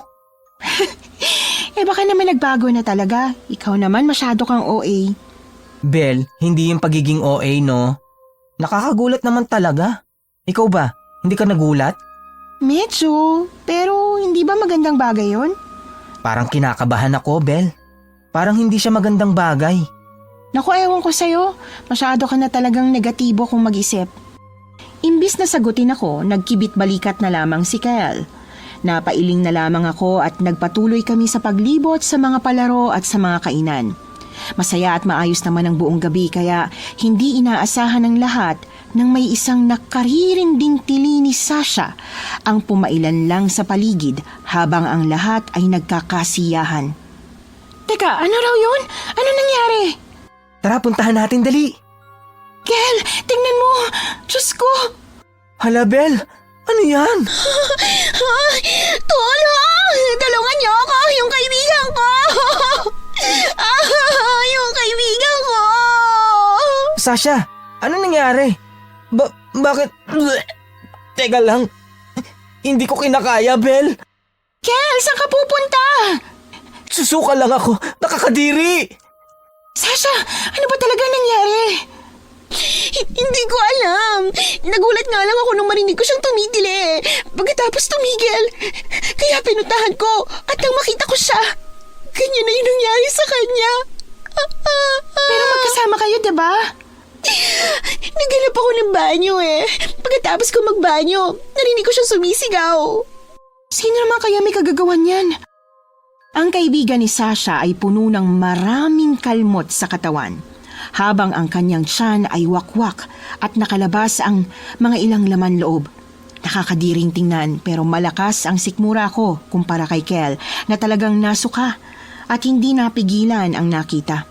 Baka naman nagbago na talaga. Ikaw naman masyado kang OA. Bel, hindi yung pagiging OA, no? Nakakagulat naman talaga. Ikaw ba? Hindi ka nagulat? Medyo, pero hindi ba magandang bagay yon? Parang kinakabahan ako, Bel. Parang hindi siya magandang bagay. Naku, ewan ko sa'yo. Masyado ka na talagang negatibo kung mag-isip. Imbis na sagutin ako, nagkibit balikat na lamang si Kel. Napailing na lamang ako at nagpatuloy kami sa paglibot sa mga palaro at sa mga kainan. Masaya at maayos naman ang buong gabi kaya hindi inaasahan ng lahat nang may isang nakaririnding tili ni Sasha ang pumailan lang sa paligid habang ang lahat ay nagkakasiyahan. Teka, ano raw yun? Ano nangyari? Tara, puntahan natin dali. Kel, tingnan mo! Diyos ko! Hala, Bel. Ano yan? Tulong! Tulungan niyo ako! Yung kaibigan ko! Yung kaibigan ko! Sasha, ano nangyari? Bakit? Teka lang. Hindi ko kinakaya, Bel. Kel, saan ka pupunta? Susuka lang ako. Nakakadiri. Sasha, ano ba talaga nangyari? Hindi ko alam. Nagulat nga lang ako nung marinig ko siyang tumitili. Pagkatapos tumigil. Kaya pinuntahan ko at nang makita ko siya, ganyan na yung nangyari sa kanya. Pero magkasama kayo, diba? Naghanap ako ng banyo eh. Pagkatapos ko magbanyo, narinig ko siyang sumisigaw. Sino naman kaya may kagagawan yan? Ang kaibigan ni Sasha ay puno ng maraming kalmot sa katawan, habang ang kanyang tiyan ay wakwak at nakalabas ang mga ilang laman loob. Nakakadiring tingnan pero malakas ang sikmura ko kumpara kay Kel na talagang nasuka at hindi napigilan ang nakita.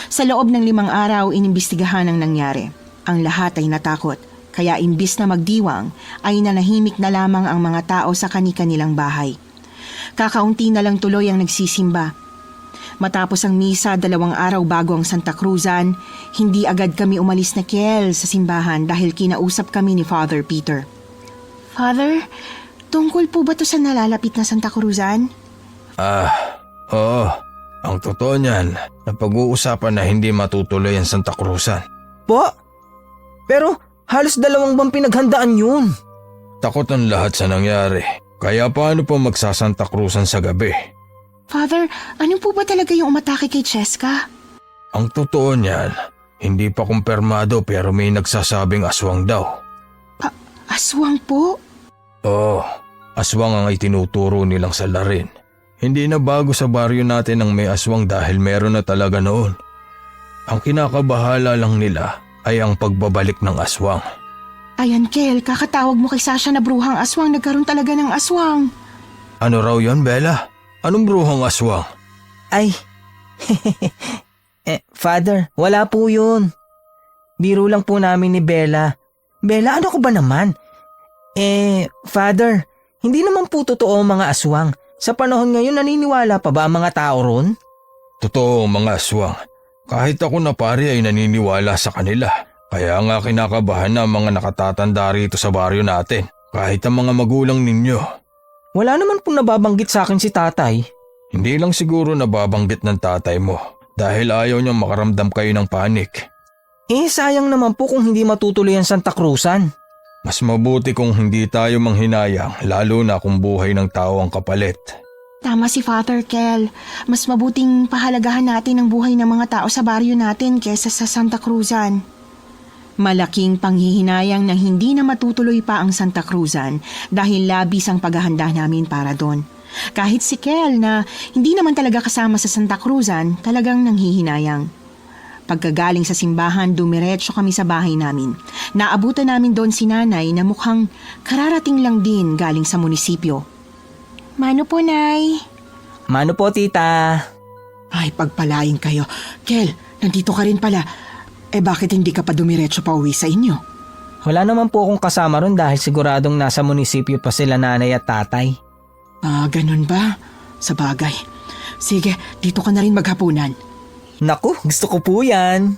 Sa loob ng 5 araw inimbestigahan ang nangyari. Ang lahat ay natakot kaya imbis na magdiwang ay nanahimik na lamang ang mga tao sa kani-kanilang bahay. Kakaunti na lang tuloy ang nagsisimba. Matapos ang misa 2 araw bago ang Santa Cruzan, hindi agad kami umalis na Kel sa simbahan dahil kinausap kami ni Father Peter. Father, tungkol po ba to sa nalalapit na Santa Cruzan? Oo. Ang totoo niyan, napag-uusapan na hindi matutuloy ang Santa Cruzan. Po? Pero halos 2 buwan pinaghandaan yun. Takot ang lahat sa nangyari. Kaya paano pa magsasanta Cruzan sa gabi? Father, ano po ba talaga yung umatake kay Cheska? Ang totoo niyan, hindi pa kumpirmado pero may nagsasabing aswang daw. Aswang po? Oo, aswang ang itinuturo nilang salarin. Hindi na bago sa baryo natin ang may aswang dahil meron na talaga noon. Ang kinakabahala lang nila ay ang pagbabalik ng aswang. Ayan, Kel, kakatawag mo kay Sasha na bruhang aswang, nagkaroon talaga ng aswang. Ano raw yon, Bella? Anong bruhang aswang? Ay, Father, wala po yun. Biro lang po namin ni Bella. Bella, ano ko ba naman? Father, hindi naman po totoo ang mga aswang. Sa panahon ngayon, naniniwala pa ba ang mga tao ron? Totoo ang mga aswang. Kahit ako na pari ay naniniwala sa kanila. Kaya nga kinakabahan na ang mga nakatatanda rito sa baryo natin. Kahit ang mga magulang ninyo. Wala naman pong nababanggit sa akin si tatay. Hindi lang siguro nababanggit ng tatay mo dahil ayaw niyang makaramdam kayo ng panik. Sayang naman po kung hindi matutuloy ang Santa Cruzan. Mas mabuti kung hindi tayo manghinayang lalo na kung buhay ng tao ang kapalit. Tama si Father Kel. Mas mabuting pahalagahan natin ang buhay ng mga tao sa baryo natin kesa sa Santa Cruzan. Malaking panghihinayang na hindi na matutuloy pa ang Santa Cruzan dahil labis ang paghahanda namin para doon. Kahit si Kel na hindi naman talaga kasama sa Santa Cruzan, talagang nanghihinayang. Pagkagaling sa simbahan, dumiretso kami sa bahay namin. Naabutan namin doon si nanay na mukhang kararating lang din galing sa munisipyo. Mano po, Nay? Mano po, tita? Ay, pagpalain kayo. Kel, nandito ka rin pala. Bakit hindi ka pa dumiretso pa uwi sa inyo? Wala naman po akong kasama ron dahil siguradong nasa munisipyo pa sila nanay at tatay. Ganun ba? Sa bagay. Sige, dito ka na rin maghapunan. Naku, gusto ko po yan.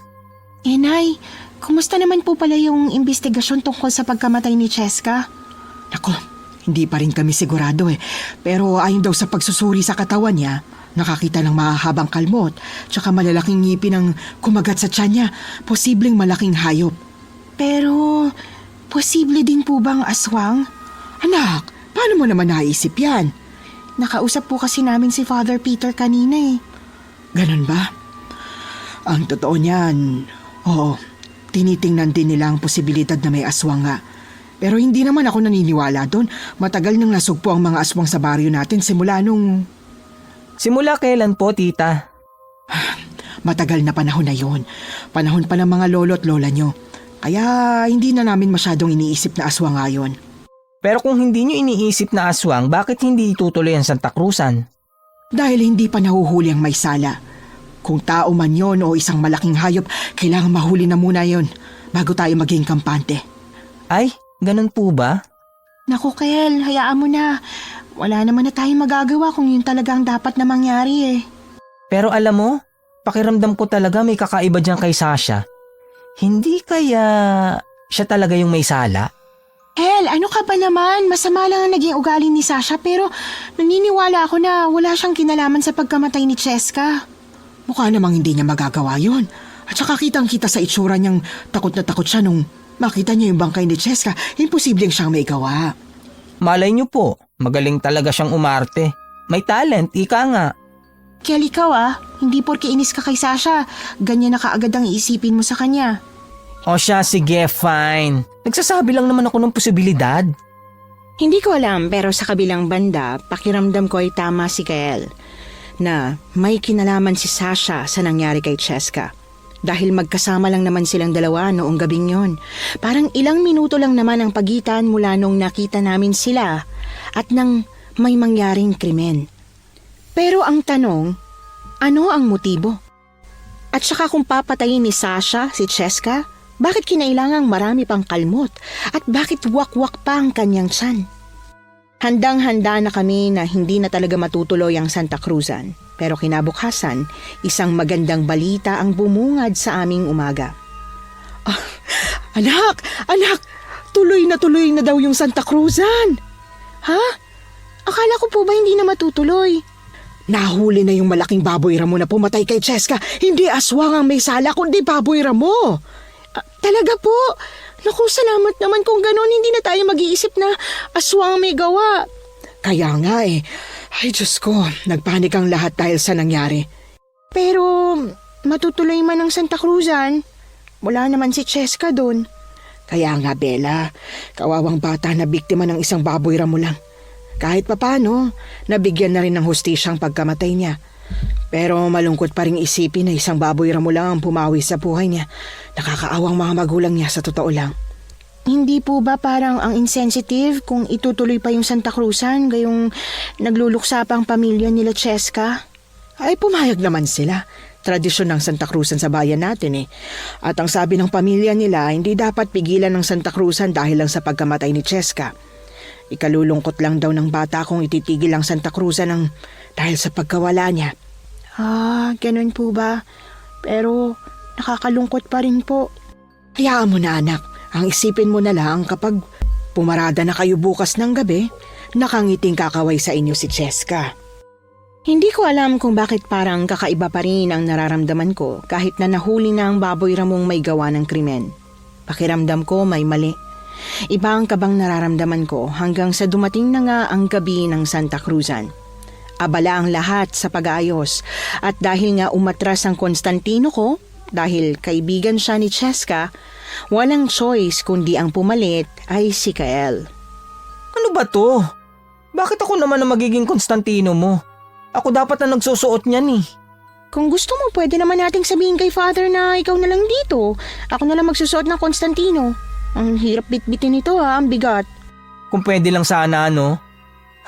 Nay, kumusta naman po pala yung investigasyon tungkol sa pagkamatay ni Cheska? Naku, hindi pa rin kami sigurado Pero ayon daw sa pagsusuri sa katawan niya, nakakita ng mahahabang kalmot, tsaka malalaking ngipin ang kumagat sa tiyan niya. Posibleng malaking hayop. Pero, posible din po bang aswang? Anak, paano mo naman naisip yan? Nakausap po kasi namin si Father Peter kanina Ganun ba? Ang totoo niyan, oo, tinitingnan din nila ang posibilidad na may aswang nga. Pero hindi naman ako naniniwala doon. Matagal nang nasugpo ang mga aswang sa baryo natin simula nung... Simula kailan po, tita? Matagal na panahon na yun. Panahon pa ng mga lolo at lola nyo. Kaya hindi na namin masyadong iniisip na aswang ngayon. Pero kung hindi nyo iniisip na aswang, bakit hindi itutuloy ang Santa Cruzan? Dahil hindi pa nahuhuli ang may sala. Kung tao man yon o isang malaking hayop, kailangan mahuli na muna yon bago tayo maging kampante. Ay, ganun po ba? Naku, Kel, hayaan mo na. Wala naman na tayong magagawa kung yun talaga ang dapat na mangyari Pero alam mo, pakiramdam ko talaga may kakaiba dyan kay Sasha. Hindi kaya siya talaga yung may sala? Kel, ano ka ba naman? Masama lang ang naging ugali ni Sasha pero naniniwala ako na wala siyang kinalaman sa pagkamatay ni Cheska. Mukha namang hindi niya magagawa yon. At saka kitang-kita sa itsura niyang takot na takot siya nung makita niya yung bangkay ni Cheska. Imposibleng siyang may gawa. Malay niyo po, magaling talaga siyang umarte. May talent, ika nga. Kel, ikaw hindi porke inis ka kay Sasha, ganyan na kaagad ang iisipin mo sa kanya. O siya, sige, fine. Nagsasabi lang naman ako ng posibilidad. Hindi ko alam pero sa kabilang banda, pakiramdam ko ay tama si Kel na may kinalaman si Sasha sa nangyari kay Cheska. Dahil magkasama lang naman silang dalawa noong gabing yon. Parang ilang minuto lang naman ang pagitan mula nung nakita namin sila at nang may mangyaring krimen. Pero ang tanong, ano ang motibo? At saka kung papatayin ni Sasha si Cheska, bakit kinailangang marami pang kalmot? At bakit wakwak pa ang kanyang tiyan? Handang-handa na kami na hindi na talaga matutuloy ang Santa Cruzan. Pero kinabukasan, isang magandang balita ang bumungad sa aming umaga. Anak! Tuloy na daw yung Santa Cruzan! Ha? Akala ko po ba hindi na matutuloy? Nahuli na yung malaking baboy ramo na pumatay kay Cheska. Hindi aswang ang may sala, kundi baboy ramo. Talaga po? Naku, salamat naman kung ganon, hindi na tayo mag-iisip na aswang may gawa. Kaya nga Ay, Diyos ko, nagpanik ang lahat dahil sa nangyari. Pero, matutuloy man ang Santa Cruzan. Wala naman si Cheska doon. Kaya nga, Bella, kawawang bata na biktima ng isang baboy ramo lang. Kahit papano, nabigyan na rin ng hustisya ang pagkamatay niya. Pero malungkot pa rin isipin na isang baboy ramo lang ang pumawi sa buhay niya. Nakakaawang mga magulang niya sa totoo lang. Hindi po ba parang ang insensitive kung itutuloy pa yung Santa Cruzan gayong nagluluksa pa ang pamilya nila Cheska? Ay, pumayag naman sila. Tradisyon ng Santa Cruzan sa bayan natin At ang sabi ng pamilya nila, hindi dapat pigilan ng Santa Cruzan dahil lang sa pagkamatay ni Cheska. Ikalulungkot lang daw ng bata kung ititigil ang Santa Cruzan dahil sa pagkawala niya. Ganun po ba? Pero nakakalungkot pa rin po. Hayaan mo na, anak. Ang isipin mo na lang kapag Pumarada na kayo bukas ng gabi, nakangiting kakaway sa inyo si Cheska. Hindi ko alam kung bakit parang kakaiba pa rin ang nararamdaman ko kahit na nahuli na ang baboy ramong may gawa ng krimen. Pakiramdam ko may mali. Iba ang kabang nararamdaman ko hanggang sa dumating na nga ang gabi ng Santa Cruzan. Abala ang lahat sa pag-aayos at dahil nga umatras ang Constantino ko, dahil kaibigan siya ni Cheska, walang choice kundi ang pumalit ay si Kael. Ano ba to? Bakit ako naman ang magiging Constantino mo? Ako dapat na nagsusuot niyan eh. Kung gusto mo, pwede naman nating sabihin kay Father na ikaw na lang dito. Ako na lang magsusuot ng Constantino. Ang hirap bitbitin ito ang bigat. Kung pwede lang sana ano.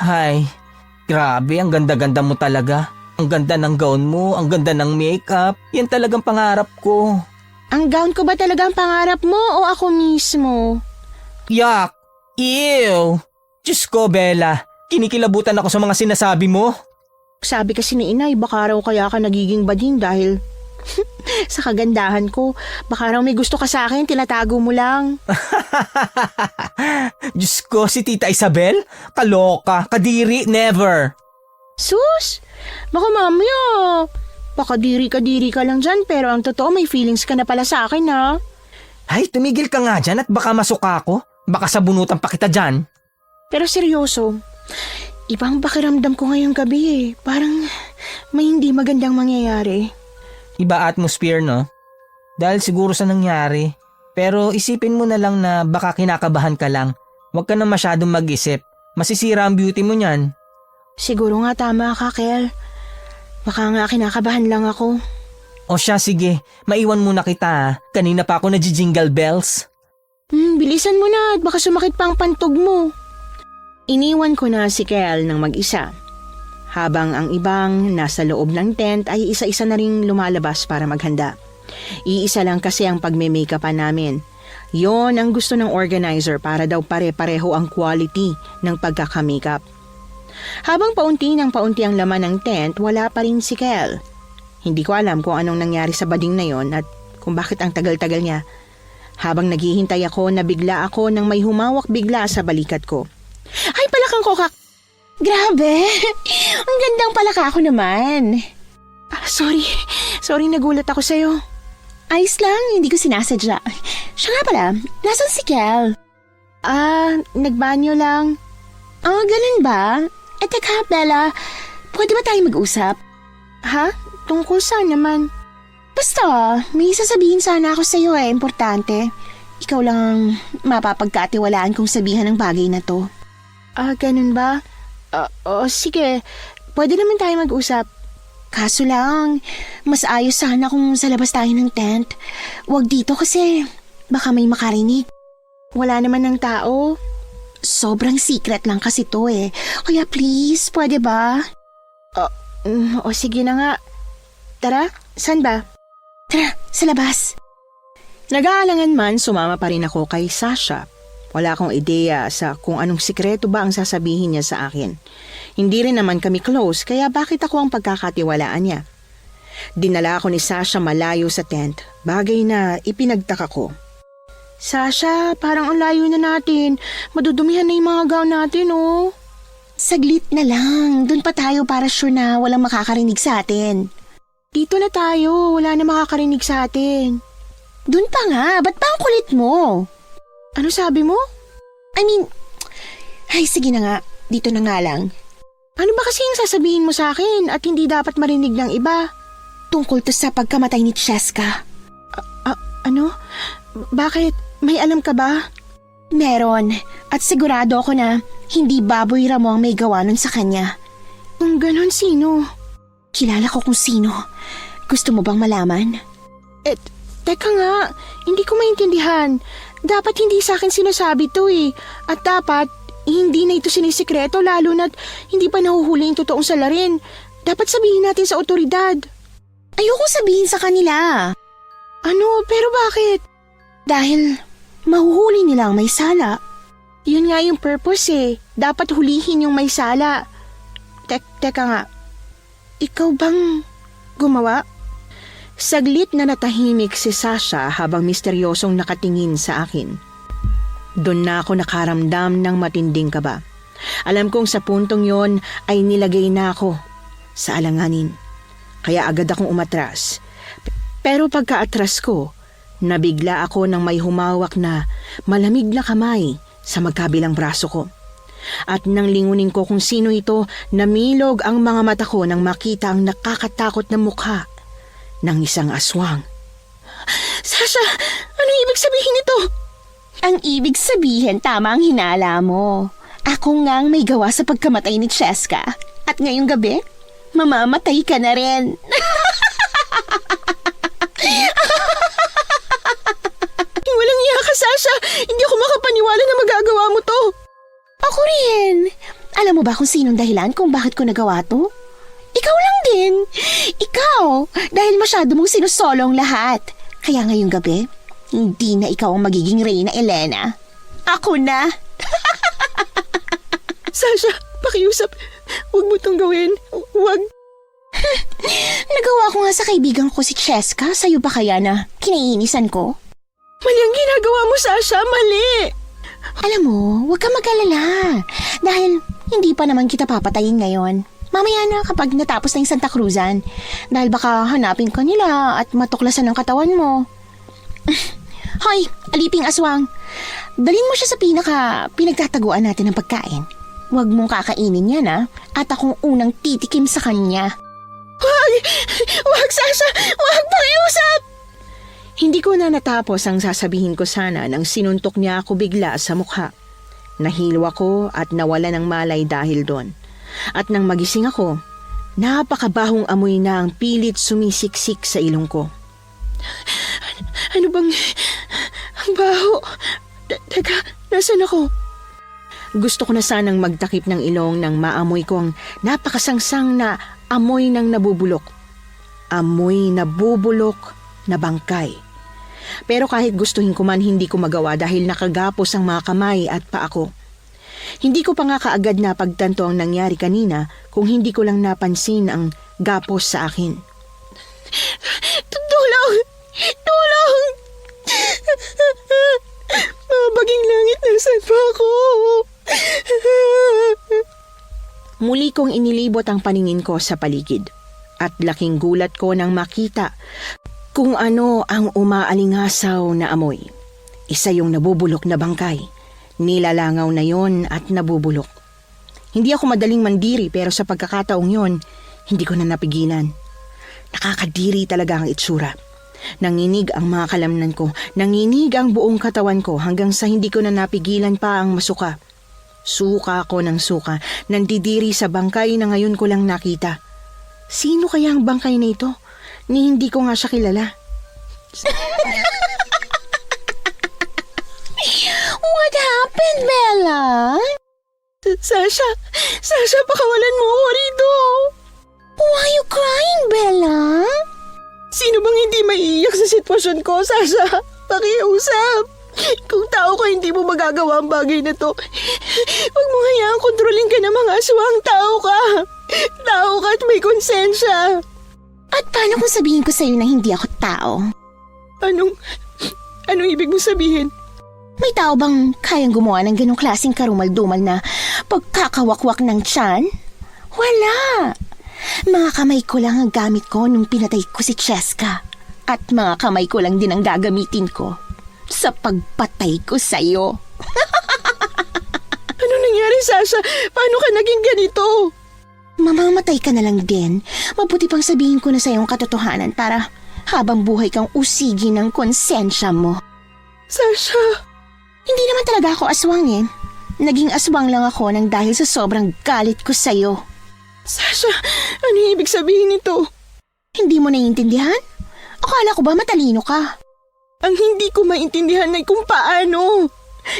Hay, grabe, ang ganda-ganda mo talaga. Ang ganda ng gown mo, ang ganda ng makeup. Yan talagang pangarap ko. Ang gown ko ba talaga ang pangarap mo o ako mismo? Yak! Ew! Diyos ko, Bella. Kinikilabutan ako sa mga sinasabi mo. Sabi kasi ni inay, baka raw kaya ka nagiging bading dahil sa kagandahan ko. Baka raw may gusto ka sa akin, tinatago mo lang. Diyos ko, si Tita Isabel? Kaloka, kadiri, never. Sus! Baka mamaya, baka diri ka lang dyan pero ang totoo may feelings ka na pala sa akin ha. Ay, tumigil ka nga dyan at baka masuka ko. Baka sabunutan pa kita dyan. Pero seryoso, ibang pakiramdam ko ngayong gabi eh. Parang may hindi magandang mangyayari. Iba atmosphere, no? Dahil siguro sa nangyari. Pero isipin mo na lang na baka kinakabahan ka lang. Huwag ka na masyadong mag-isip. Masisira ang beauty mo niyan. Siguro nga tama ka, Kel. Baka nga kinakabahan lang ako. O siya, sige. Maiwan muna kita ha. Kanina pa ako nag-jingle bells. Bilisan mo na at baka sumakit pa ang pantog mo. Iniwan ko na si Kel ng mag-isa. Habang ang ibang nasa loob ng tent ay isa-isa na ring lumalabas para maghanda. Iisa lang kasi ang pagme-makeupan namin. Yon ang gusto ng organizer para daw pare-pareho ang quality ng pagkaka-makeup. Habang paunti ng paunti ang laman ng tent, wala pa rin si Kel. Hindi ko alam kung anong nangyari sa bading na yon at kung bakit ang tagal-tagal niya. Habang naghihintay ako, nabigla ako nang may humawak bigla sa balikat ko. Ay, palakang kokak! Grabe! Ang gandang palaka ako naman. Sorry nagulat ako sa'yo. Ayos lang, hindi ko sinasadya. Siya nga pala, nasan si Kel? Nagbanyo lang. Ganun ba? Teka, Bella, pwede ba tayo mag-usap? Ha? Tungkol saan naman? Basta, may sasabihin sana ako sa'yo importante. Ikaw lang ang mapapagkatiwalaan kong sabihan ng bagay na to. Ganun ba? Sige. Pwede naman tayo mag-usap. Kaso lang, mas ayos sana kung sa labas tayo ng tent. Huwag dito kasi baka may makarinig. Wala naman ng tao. Sobrang secret lang kasi to Kaya please, pwede ba? Sige na nga. Tara, saan ba? Tara, sa labas. Nag-aalangan man, sumama pa rin ako kay Sasha. Wala akong ideya sa kung anong sikreto ba ang sasabihin niya sa akin. Hindi rin naman kami close, kaya bakit ako ang pagkakatiwalaan niya? Dinala ako ni Sasha malayo sa tent, bagay na ipinagtaka ko. Sasha, parang ang layo na natin. Madudumihan na yung mga gown natin, oh. Saglit na lang. Doon pa tayo para sure na walang makakarinig sa atin. Dito na tayo. Wala na makakarinig sa atin. Doon pa nga. Ba't pa ang kulit mo? Ano sabi mo? Sige na nga. Dito na nga lang. Ano ba kasi yung sasabihin mo sa akin at hindi dapat marinig ng iba? Tungkol to sa pagkamatay ni Cheska. Ano? Bakit? May alam ka ba? Meron. At sigurado ako na hindi baboy ramo ang may gawa nun sa kanya. Kung ganon, sino? Kilala ko kung sino. Gusto mo bang malaman? Teka nga. Hindi ko maintindihan. Dapat hindi sa akin sinasabi to At dapat, hindi na ito sinisikreto lalo na't hindi pa nahuhuli yung totoong salarin. Dapat sabihin natin sa otoridad. Ayokong sabihin sa kanila. Ano? Pero bakit? Dahil mahuhuli nila ang may sala. Yun nga yung purpose Dapat hulihin yung may sala. Teka nga. Ikaw bang gumawa? Saglit na natahimik si Sasha habang misteryosong nakatingin sa akin. Doon na ako nakaramdam ng matinding kaba. Alam kong sa puntong yon ay nilagay na ako sa alanganin. Kaya agad akong umatras. Pero pagkaatras ko, nabigla ako ng may humawak na malamig na kamay sa magkabilang braso ko. At nang lingunin ko kung sino ito, namilog ang mga mata ko nang makita ang nakakatakot na mukha ng isang aswang. Sasha, anong ibig sabihin nito? Ang ibig sabihin, tama ang hinala mo. Ako ngang may gawa sa pagkamatay ni Cheska. At ngayong gabi, mamamatay ka na rin. Walang iya ka, Sasha! Hindi ako makapaniwala na magagawa mo to! Ako rin. Alam mo ba kung sinong dahilan kung bakit ko nagawa to? Ikaw lang din. Ikaw, dahil masyado mong sinusolong lahat. Kaya ngayong gabi, hindi na ikaw ang magiging Reyna Elena. Ako na. Sasha, pakiusap. Huwag mo tong gawin. Huwag. Nagawa ko nga sa kaibigan ko si Cheska. Sa'yo ba kaya na kinaiinisan ko? Mali ang ginagawa mo, Sasha. Mali! Alam mo, huwag ka mag-alala. Dahil hindi pa naman kita papatayin ngayon. Mamaya na kapag natapos na yung Santa Cruzan. Dahil baka hanapin ka nila at matuklasan ang katawan mo. Hoy, aliping aswang. Dalhin mo siya sa pinagtataguan natin ng pagkain. Huwag mong kakainin yan, ha? At akong unang titikim sa kanya. Huwag! Huwag, Sasha! Huwag! Pakiusap! Hindi ko na natapos ang sasabihin ko sana nang sinuntok niya ako bigla sa mukha. Nahilo ako at nawala ng malay dahil doon. At nang magising ako, napakabahong amoy na ang pilit sumisiksik sa ilong ko. Ano bang... Ang baho... Teka, nasan ako? Gusto ko na sanang magtakip ng ilong nang maamoy ko ang napakasangsang na amoy ng nabubulok. Amoy nabubulok na bangkay. Pero kahit gustuhin ko man, hindi ko magawa dahil nakagapos ang mga kamay at paa ko. Hindi ko pa nga kaagad na pagtanto ang nangyari kanina kung hindi ko lang napansin ang gapos sa akin. Tulong! Tulong! Mga baging langit, nasan pa ako? Muli kong inilibot ang paningin ko sa paligid at laking gulat ko nang makita kung ano ang umaalingasaw na amoy. Isa yung nabubulok na bangkay. Nilalangaw na yon at nabubulok. Hindi ako madaling mandiri pero sa pagkakataong yon, hindi ko na napigilan. Nakakadiri talaga ang itsura. Nanginig ang mga kalamnan ko, nanginig ang buong katawan ko hanggang sa hindi ko na napigilan pa ang masuka. Suka ako ng suka, nandidiri sa bangkay na ngayon ko lang nakita. Sino kaya ang bangkay na ito? Ni hindi ko nga siya kilala. What happened, Bella? Sasha! Sasha, pakawalan mo ako rito! Why are you crying, Bella? Sino bang hindi maiiyak sa sitwasyon ko, Sasha? Pakiusap! Kung tao ka, hindi mo magagawa ang bagay na to. Huwag mo hayaang kontrolin ka ng mga aswang. Tao ka! Tao ka at may konsensya! At paano kung sabihin ko sa'yo na hindi ako tao? Anong ibig mo sabihin? May tao bang kayang gumawa ng ganong klaseng karumal-dumal na pagkakawakwak ng tiyan? Wala! Mga kamay ko lang ang gamit ko nung pinatay ko si Cheska. At mga kamay ko lang din ang gagamitin ko sa pagpatay ko sa'yo. Ano nangyari, Sasha? Paano ka naging ganito? Mamamatay ka na lang din. Mabuti pang sabihin ko na sa'yo ang katotohanan para habang buhay kang usigin ng konsensya mo. Sasha! Hindi naman talaga ako aswang eh. Naging aswang lang ako nang dahil sa sobrang galit ko sa'yo. Sasha, ano yung ibig sabihin nito? Hindi mo naiintindihan? Akala ko ba matalino ka? Ang hindi ko maintindihan ay kung paano.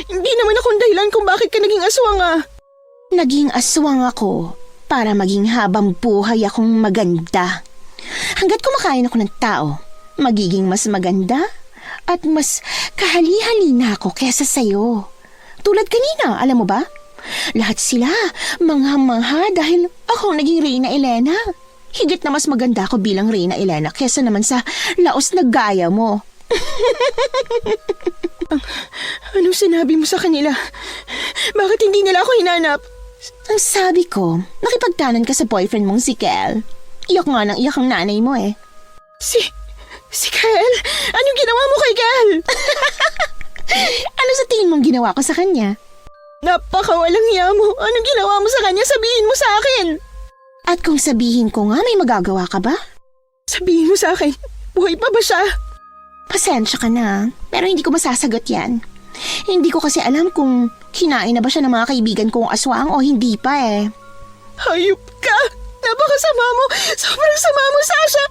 Hindi naman akong dahilan kung bakit ka naging aswang ah. Naging aswang ako para maging habang buhay akong maganda. Hanggat kumakain ako ng tao, magiging mas maganda at mas kahali-hali na ako kesa sa'yo. Tulad kanina, alam mo ba? Lahat sila mangha-mangha dahil ako naging Reyna Elena. Higit na mas maganda ako bilang Reyna Elena kesa naman sa laos na gaya mo. Anong sinabi mo sa kanila? Bakit hindi nila ako hinanap? Ang sabi ko, nakipagtanan ka sa boyfriend mong si Kel. Iyak nga nang iyak ang nanay mo eh. Si Kel? Anong ginawa mo kay Kel? Ano sa tingin mong ginawa ko sa kanya? Napakawalang hiya mo. Anong ginawa mo sa kanya? Sabihin mo sa akin. At kung sabihin ko nga, may magagawa ka ba? Sabihin mo sa akin, buhay pa ba siya? Pasensya ka na, pero hindi ko masasagot yan. Hindi ko kasi alam kung kinain na ba siya ng mga kaibigan kong aswang o hindi pa eh. Hayop ka! Napakasama mo! Sobrang sama mo, Sasha!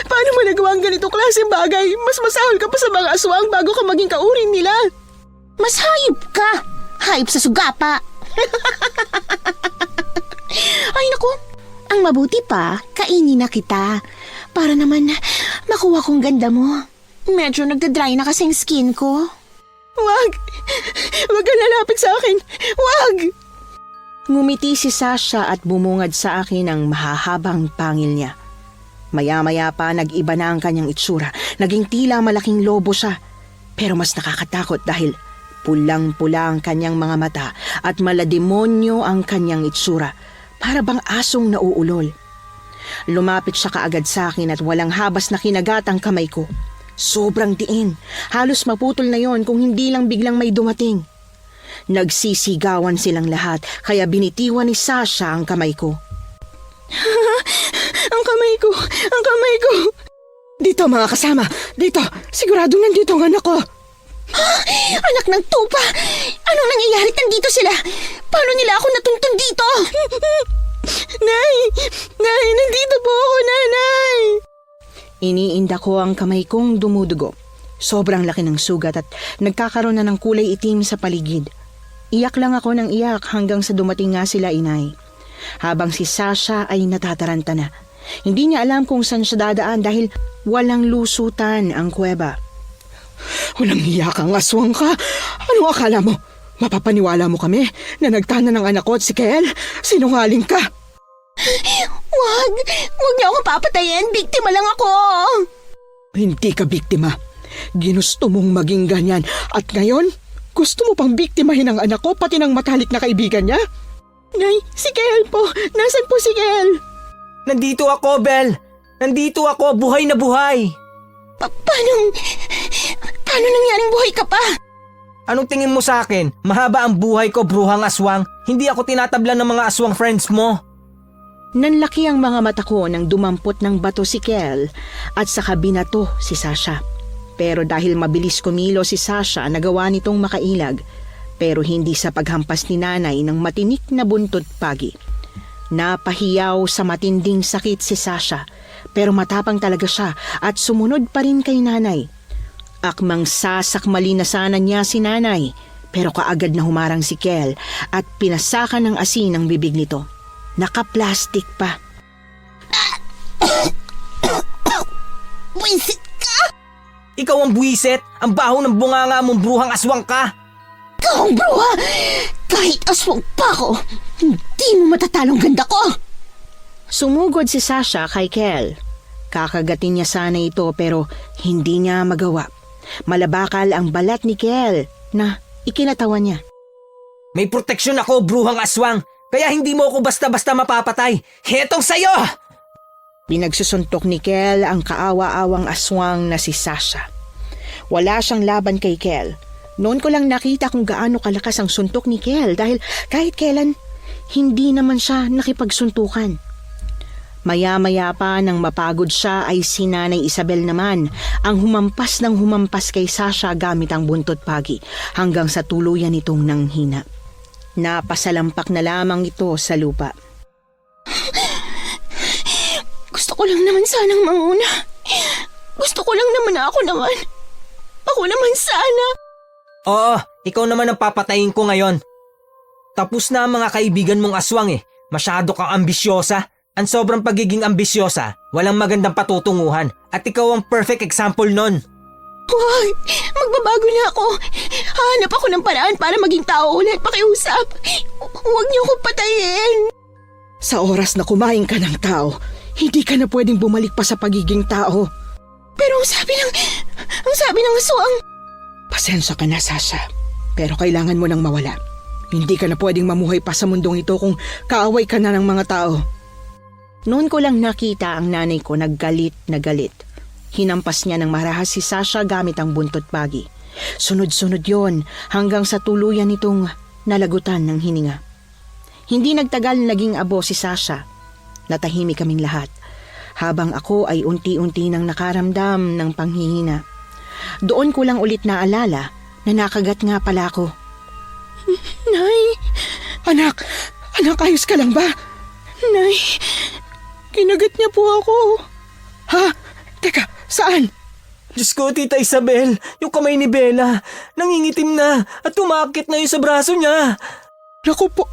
Paano mo nagawa ang ganitong klaseng bagay? Mas masahol ka pa sa mga aswang bago ka maging kaurin nila. Mas hayop ka! Hayop sa sugapa! Ay naku, ang mabuti pa, kainin na kita. Para naman makuha kong ganda mo. Medyo nagda-dry na kasing skin ko. Wag! Wag ka lalapit sa akin! Wag! Ngumiti si Sasha at bumungad sa akin ang mahahabang pangil niya. Maya-maya pa nag-iba na ang kanyang itsura. Naging tila malaking lobo siya. Pero mas nakakatakot dahil pulang-pula ang kanyang mga mata at malademonyo ang kanyang itsura. Para bang asong nauulol. Lumapit siya kaagad sa akin at walang habas na kinagat ang kamay ko. Sobrang diin. Halos maputol na yon kung hindi lang biglang may dumating. Nagsisigawan silang lahat kaya binitiwan ni Sasha ang kamay ko. Ang kamay ko! Ang kamay ko! Dito mga kasama! Dito! Siguradong nandito ang anak ko! Anak ng tupa! Anong nangyayari? Nandito sila! Paano nila ako natuntun dito? Nay! Nay! Nandito po ako, nanay! Iniinda ko ang kamay kong dumudugo. Sobrang laki ng sugat at nagkakaroon na ng kulay itim sa paligid. Iyak lang ako ng iyak hanggang sa dumating nga sila inay. Habang si Sasha ay natataranta na. Hindi niya alam kung saan siya dadaan dahil walang lusutan ang kuweba. Walang hiya kang aswang ka! Anong akala mo? Mapapaniwala mo kami na nagtana ng anak ko at si Kel? Sinungaling ka! Wag! Wag niyo akong papatayin! Biktima lang ako! Hindi ka biktima. Ginusto mong maging ganyan at ngayon, gusto mo pang biktimahin ang anak ko pati ng matalik na kaibigan niya? Nay, si Kel po! Nasaan po si Kel? Nandito ako, Bel! Nandito ako, buhay na buhay! Paano nangyaring buhay ka pa? Anong tingin mo sa akin? Mahaba ang buhay ko, bruhang aswang. Hindi ako tinatablan ng mga aswang friends mo. Nanlaki ang mga mata ko nang dumampot ng bato si Kel at saka binato si Sasha. Pero dahil mabilis kumilo si Sasha, nagawa nitong makailag. Pero hindi sa paghampas ni nanay ng matinik na buntot pagi. Napahiyaw sa matinding sakit si Sasha. Pero matapang talaga siya at sumunod pa rin kay nanay. Akmang sasakmali na sana niya si nanay. Pero kaagad na humarang si Kel at pinasakan ng asin ang bibig nito. Naka-plastic pa. Buisit ka! Ikaw ang buwisit, ang baho ng bunganga mong bruhang aswang ka. Ikaw ang bruha! Kahit aswang pa ako, hindi mo matatalong ganda ko! Sumugod si Sasha kay Kel. Kakagatin niya sana ito pero hindi niya magawa. Malabakal ang balat ni Kel na ikinatawan niya. May proteksyon ako, bruhang aswang. Kaya hindi mo ako basta-basta mapapatay. Hetong sayo! Pinagsusuntok ni Kel ang kaawa-awang aswang na si Sasha. Wala siyang laban kay Kel. Noon ko lang nakita kung gaano kalakas ang suntok ni Kel dahil kahit kailan, hindi naman siya nakipagsuntukan. Maya-maya pa nang mapagod siya ay si Nanay Isabel naman ang humampas ng humampas kay Sasha gamit ang buntot pagi hanggang sa tuluyan itong nanghina. Napasalampak na lamang ito sa lupa. Gusto ko lang naman sanang manguna. Gusto ko lang naman ako naman. Ako naman sana. Oo, ikaw naman ang papatayin ko ngayon. Tapos na ang mga kaibigan mong aswang eh. Masyado kang ambisyosa. Ang sobrang pagiging ambisyosa, walang magandang patutunguhan. At ikaw ang perfect example nun. Huwag! Magbabago na ako. Hahanap ako ng paraan para maging tao ulit. Pakiusap. Huwag niyo ko patayin. Sa oras na kumain ka ng tao, hindi ka na pwedeng bumalik pa sa pagiging tao. Pero ang Ang sabi ng aswang. Pasensya ka na, Sasha. Pero kailangan mo nang mawala. Hindi ka na pwedeng mamuhay pa sa mundong ito kung kaaway ka na ng mga tao. Noon ko lang nakita ang nanay ko naggalit na galit. Hinampas niya ng marahas si Sasha gamit ang buntot bagi. Sunod-sunod yon hanggang sa tuluyan nitong nalagutan ng hininga. Hindi nagtagal naging abo si Sasha. Natahimik kaming lahat, habang ako ay unti-unti nang nakaramdam ng panghihina. Doon ko lang ulit naalala na nakagat nga pala ako. Nay, Anak, ayos ka lang ba? Nay, kinagat niya po ako. Ha? Teka, saan? Diyos ko, Tita Isabel, yung kamay ni Bella, nangingitim na at tumakit na yun sa braso niya. Naku po.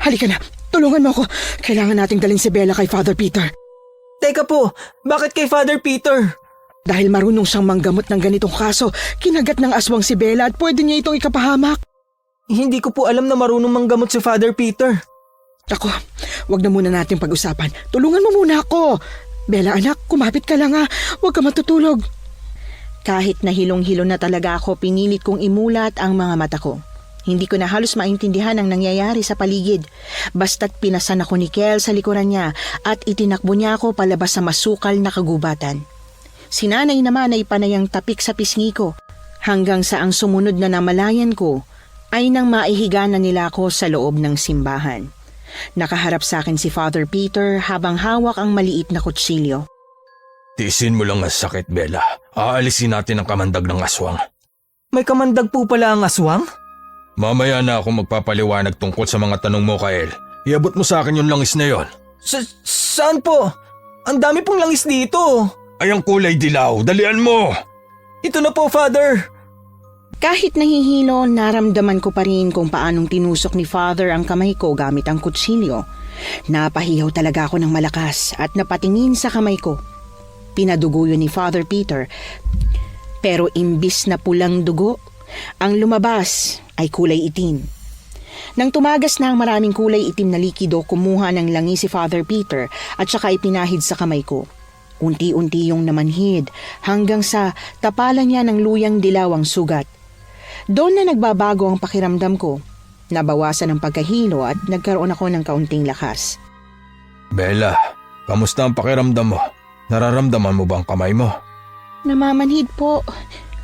Halika na, tulungan mo ako. Kailangan nating dalhin si Bella kay Father Peter. Teka po, bakit kay Father Peter? Dahil marunong siyang manggamot ng ganitong kaso, kinagat ng aswang si Bella at pwede niya itong ikapahamak. Hindi ko po alam na marunong manggamot si Father Peter. Ako, wag na muna natin pag-usapan. Tulungan mo muna ako. Bella anak, kumapit ka lang ha. Huwag ka matutulog. Kahit nahilong-hilo na talaga ako, pinilit kong imulat ang mga mata ko. Hindi ko na halos maintindihan ang nangyayari sa paligid. Basta't pinasan ako ni Kel sa likuran niya at itinakbo niya ako palabas sa masukal na kagubatan. Si nanay naman ay panayang tapik sa pisngi ko hanggang sa ang sumunod na namalayan ko ay nang maihiga na nila ako sa loob ng simbahan. Nakaharap sa akin si Father Peter habang hawak ang maliit na kutsilyo. Tiisin mo lang ang sakit, Bella. Aalisin natin ang kamandag ng aswang. May kamandag po pala ang aswang? Mamaya na ako magpapaliwanag tungkol sa mga tanong mo, Kael. Iabot mo sa akin yung langis na yon. Saan po? Ang dami pong langis dito. Ay, ang kulay dilaw. Dalian mo! Ito na po, Father. Kahit nahihilo, naramdaman ko pa rin kung paanong tinusok ni Father ang kamay ko gamit ang kutsilyo. Napahiyaw talaga ako ng malakas at napatingin sa kamay ko. Pinadugo yun ni Father Peter. Pero imbis na pulang dugo, ang lumabas ay kulay itim. Nang tumagas na ang maraming kulay itim na likido, kumuha ng langis si Father Peter at saka ipinahid sa kamay ko. Unti-unti yung namanhid hanggang sa tapalan niya ng luyang dilaw ang sugat. Doon na nagbabago ang pakiramdam ko. Nabawasan ang pagkahilo at nagkaroon ako ng kaunting lakas. Bella, kamusta ang pakiramdam mo? Nararamdaman mo ba ang kamay mo? Namamanhid po.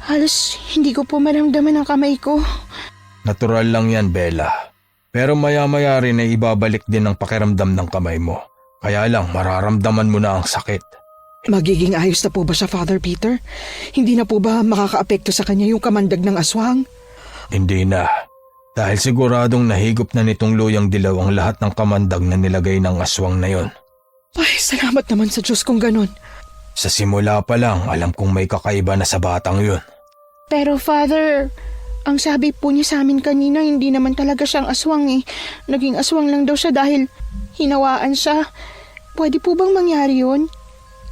Halos hindi ko po maramdaman ang kamay ko. Natural lang yan, Bella. Pero maya-maya rin ay ibabalik din ang pakiramdam ng kamay mo. Kaya lang, mararamdaman mo na ang sakit. Magiging ayos na po ba siya, Father Peter? Hindi na po ba makakaapekto sa kanya yung kamandag ng aswang? Hindi na. Dahil siguradong nahigop na nitong luyang dilaw ang lahat ng kamandag na nilagay ng aswang na yon. Ay, salamat naman sa Diyos kung ganun. Sa simula pa lang, alam kong may kakaiba na sa batang yun. Pero Father, ang sabi po niya sa amin kanina, hindi naman talaga siyang aswang eh. Naging aswang lang daw siya dahil hinawaan siya. Pwede po bang mangyari yun?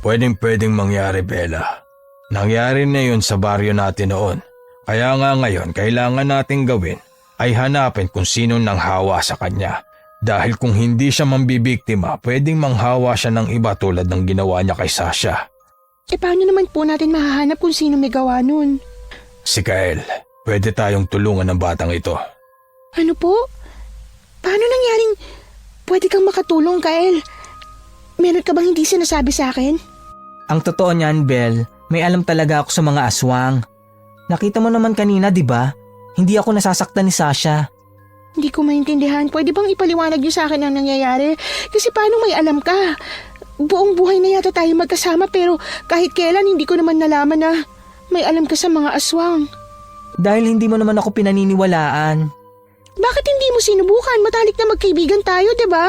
Pwedeng mangyari, Bella. Nangyari na yun sa baryo natin noon. Kaya nga ngayon, kailangan nating gawin ay hanapin kung sino nang hawa sa kanya. Dahil kung hindi siya mambibiktima, pwedeng manghawa siya ng iba tulad ng ginawa niya kay Sasha. Paano naman po natin mahahanap kung sino may gawa nun? Si Kael, pwede tayong tulungan ng batang ito. Ano po? Paano nangyaring pwede kang makatulong, Kael? Meron ka bang hindi sinasabi sa akin? Ang totoo niyan, Belle, may alam talaga ako sa mga aswang. Nakita mo naman kanina, di ba? Hindi ako nasasaktan ni Sasha. Hindi ko maintindihan. Pwede bang ipaliwanag niyo sa akin ang nangyayari? Kasi paano may alam ka? Buong buhay na yata tayo magkasama pero kahit kailan hindi ko naman nalaman na may alam ka sa mga aswang. Dahil hindi mo naman ako pinaniniwalaan. Bakit hindi mo sinubukan? Matalik na magkaibigan tayo, di ba?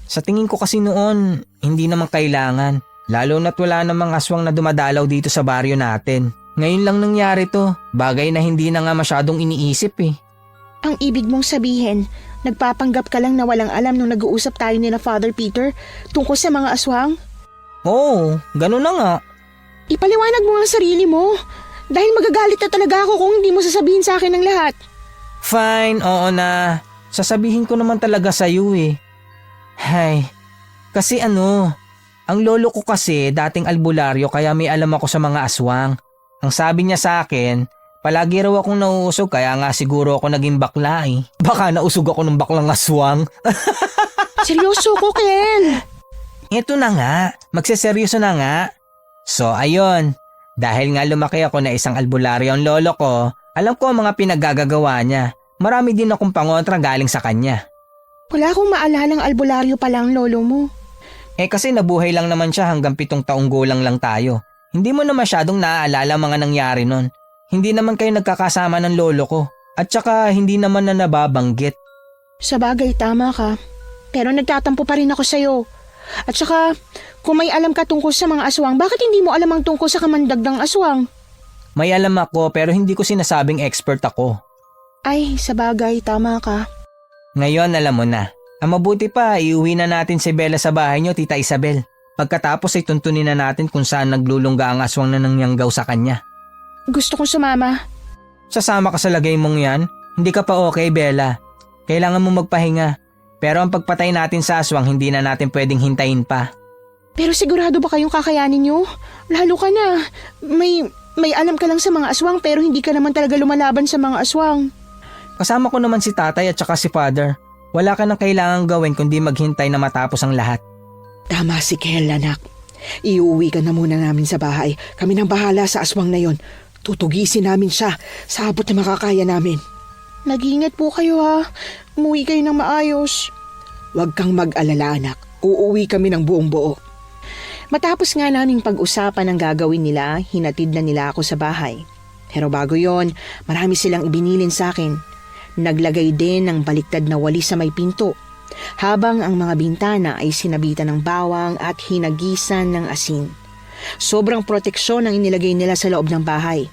Sa tingin ko kasi noon, hindi naman kailangan. Lalo na't wala namang aswang na dumadalaw dito sa baryo natin. Ngayon lang nangyari to. Bagay na hindi na nga masyadong iniisip eh. Ang ibig mong sabihin, nagpapanggap ka lang na walang alam nung nag-uusap tayo ni na Father Peter tungkol sa mga aswang? Oo, ganun na nga. Ipaliwanag mo ang sarili mo. Dahil magagalit na talaga ako kung hindi mo sasabihin sa akin ang lahat. Fine, oo na. Sasabihin ko naman talaga sa'yo eh. Hay, kasi ang lolo ko kasi dating albularyo kaya may alam ako sa mga aswang. Ang sabi niya sa akin, palagi raw akong nauusog kaya nga siguro ako naging bakla eh. Baka nausog ako ng baklang aswang. Seryoso ko, Kel. Ito na nga, magseseryoso na nga. So ayun, dahil nga lumaki ako na isang albularyo ang lolo ko, alam ko ang mga pinaggagawa niya. Marami din akong pangontra galing sa kanya. Wala akong maalalang albularyo pa lang lolo mo. Kasi nabuhay lang naman siya hanggang 7 taong gulang lang tayo. Hindi mo na masyadong naaalala mga nangyari nun. Hindi naman kayo nagkakasama ng lolo ko. At saka hindi naman na nababanggit. Sa bagay, tama ka. Pero nagtatampo pa rin ako sa'yo. At saka, kung may alam ka tungkol sa mga aswang, bakit hindi mo alam ang tungkol sa kamandag ng aswang? May alam ako pero hindi ko sinasabing expert ako. Ay, sa bagay, tama ka. Ngayon alam mo na. Ang mabuti pa, iuwi na natin si Bella sa bahay niyo, Tita Isabel. Pagkatapos ay tuntunin na natin kung saan naglulungga ang aswang na nangyanggaw sa kanya. Gusto kong sumama. Sasama ka sa lagay mong yan? Hindi ka pa okay, Bella. Kailangan mo magpahinga. Pero ang pagpatay natin sa aswang, hindi na natin pwedeng hintayin pa. Pero sigurado ba kayong kakayanin nyo? Lalo ka na. May alam ka lang sa mga aswang pero hindi ka naman talaga lumalaban sa mga aswang. Kasama ko naman si tatay at saka si father. Wala ka nang kailangang gawin kundi maghintay na matapos ang lahat. Tama si Kel, anak. Iuwi ka na muna namin sa bahay. Kami nang bahala sa aswang na yon. Tutugisin namin siya sa abot na makakaya namin. Nag-iingat po kayo ha. Umuwi kayo ng maayos. Huwag kang mag-alala, anak. Uuwi kami ng buong buo. Matapos nga naming pag-usapan ang gagawin nila, hinatid na nila ako sa bahay. Pero bago yon, marami silang ibinilin sa akin. Naglagay din ng baliktad na walis sa may pinto, habang ang mga bintana ay sinabitan ng bawang at hinagisan ng asin. Sobrang proteksyon ang inilagay nila sa loob ng bahay.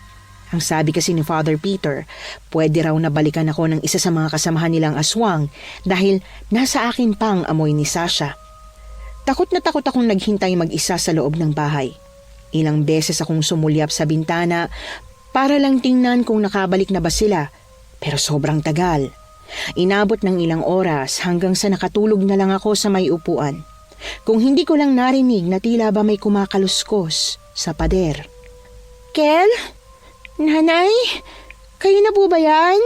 Ang sabi kasi ni Father Peter, pwede raw na balikan ako ng isa sa mga kasamahan nilang aswang dahil nasa akin pang amoy ni Sasha. Takot na takot akong naghintay mag-isa sa loob ng bahay. Ilang beses akong sumulyap sa bintana para lang tingnan kung nakabalik na ba sila, pero sobrang tagal. Inabot ng ilang oras hanggang sa nakatulog na lang ako sa may upuan. Kung hindi ko lang narinig na tila ba may kumakaluskos sa pader. Kel? Nanay? Kayo na po ba yan?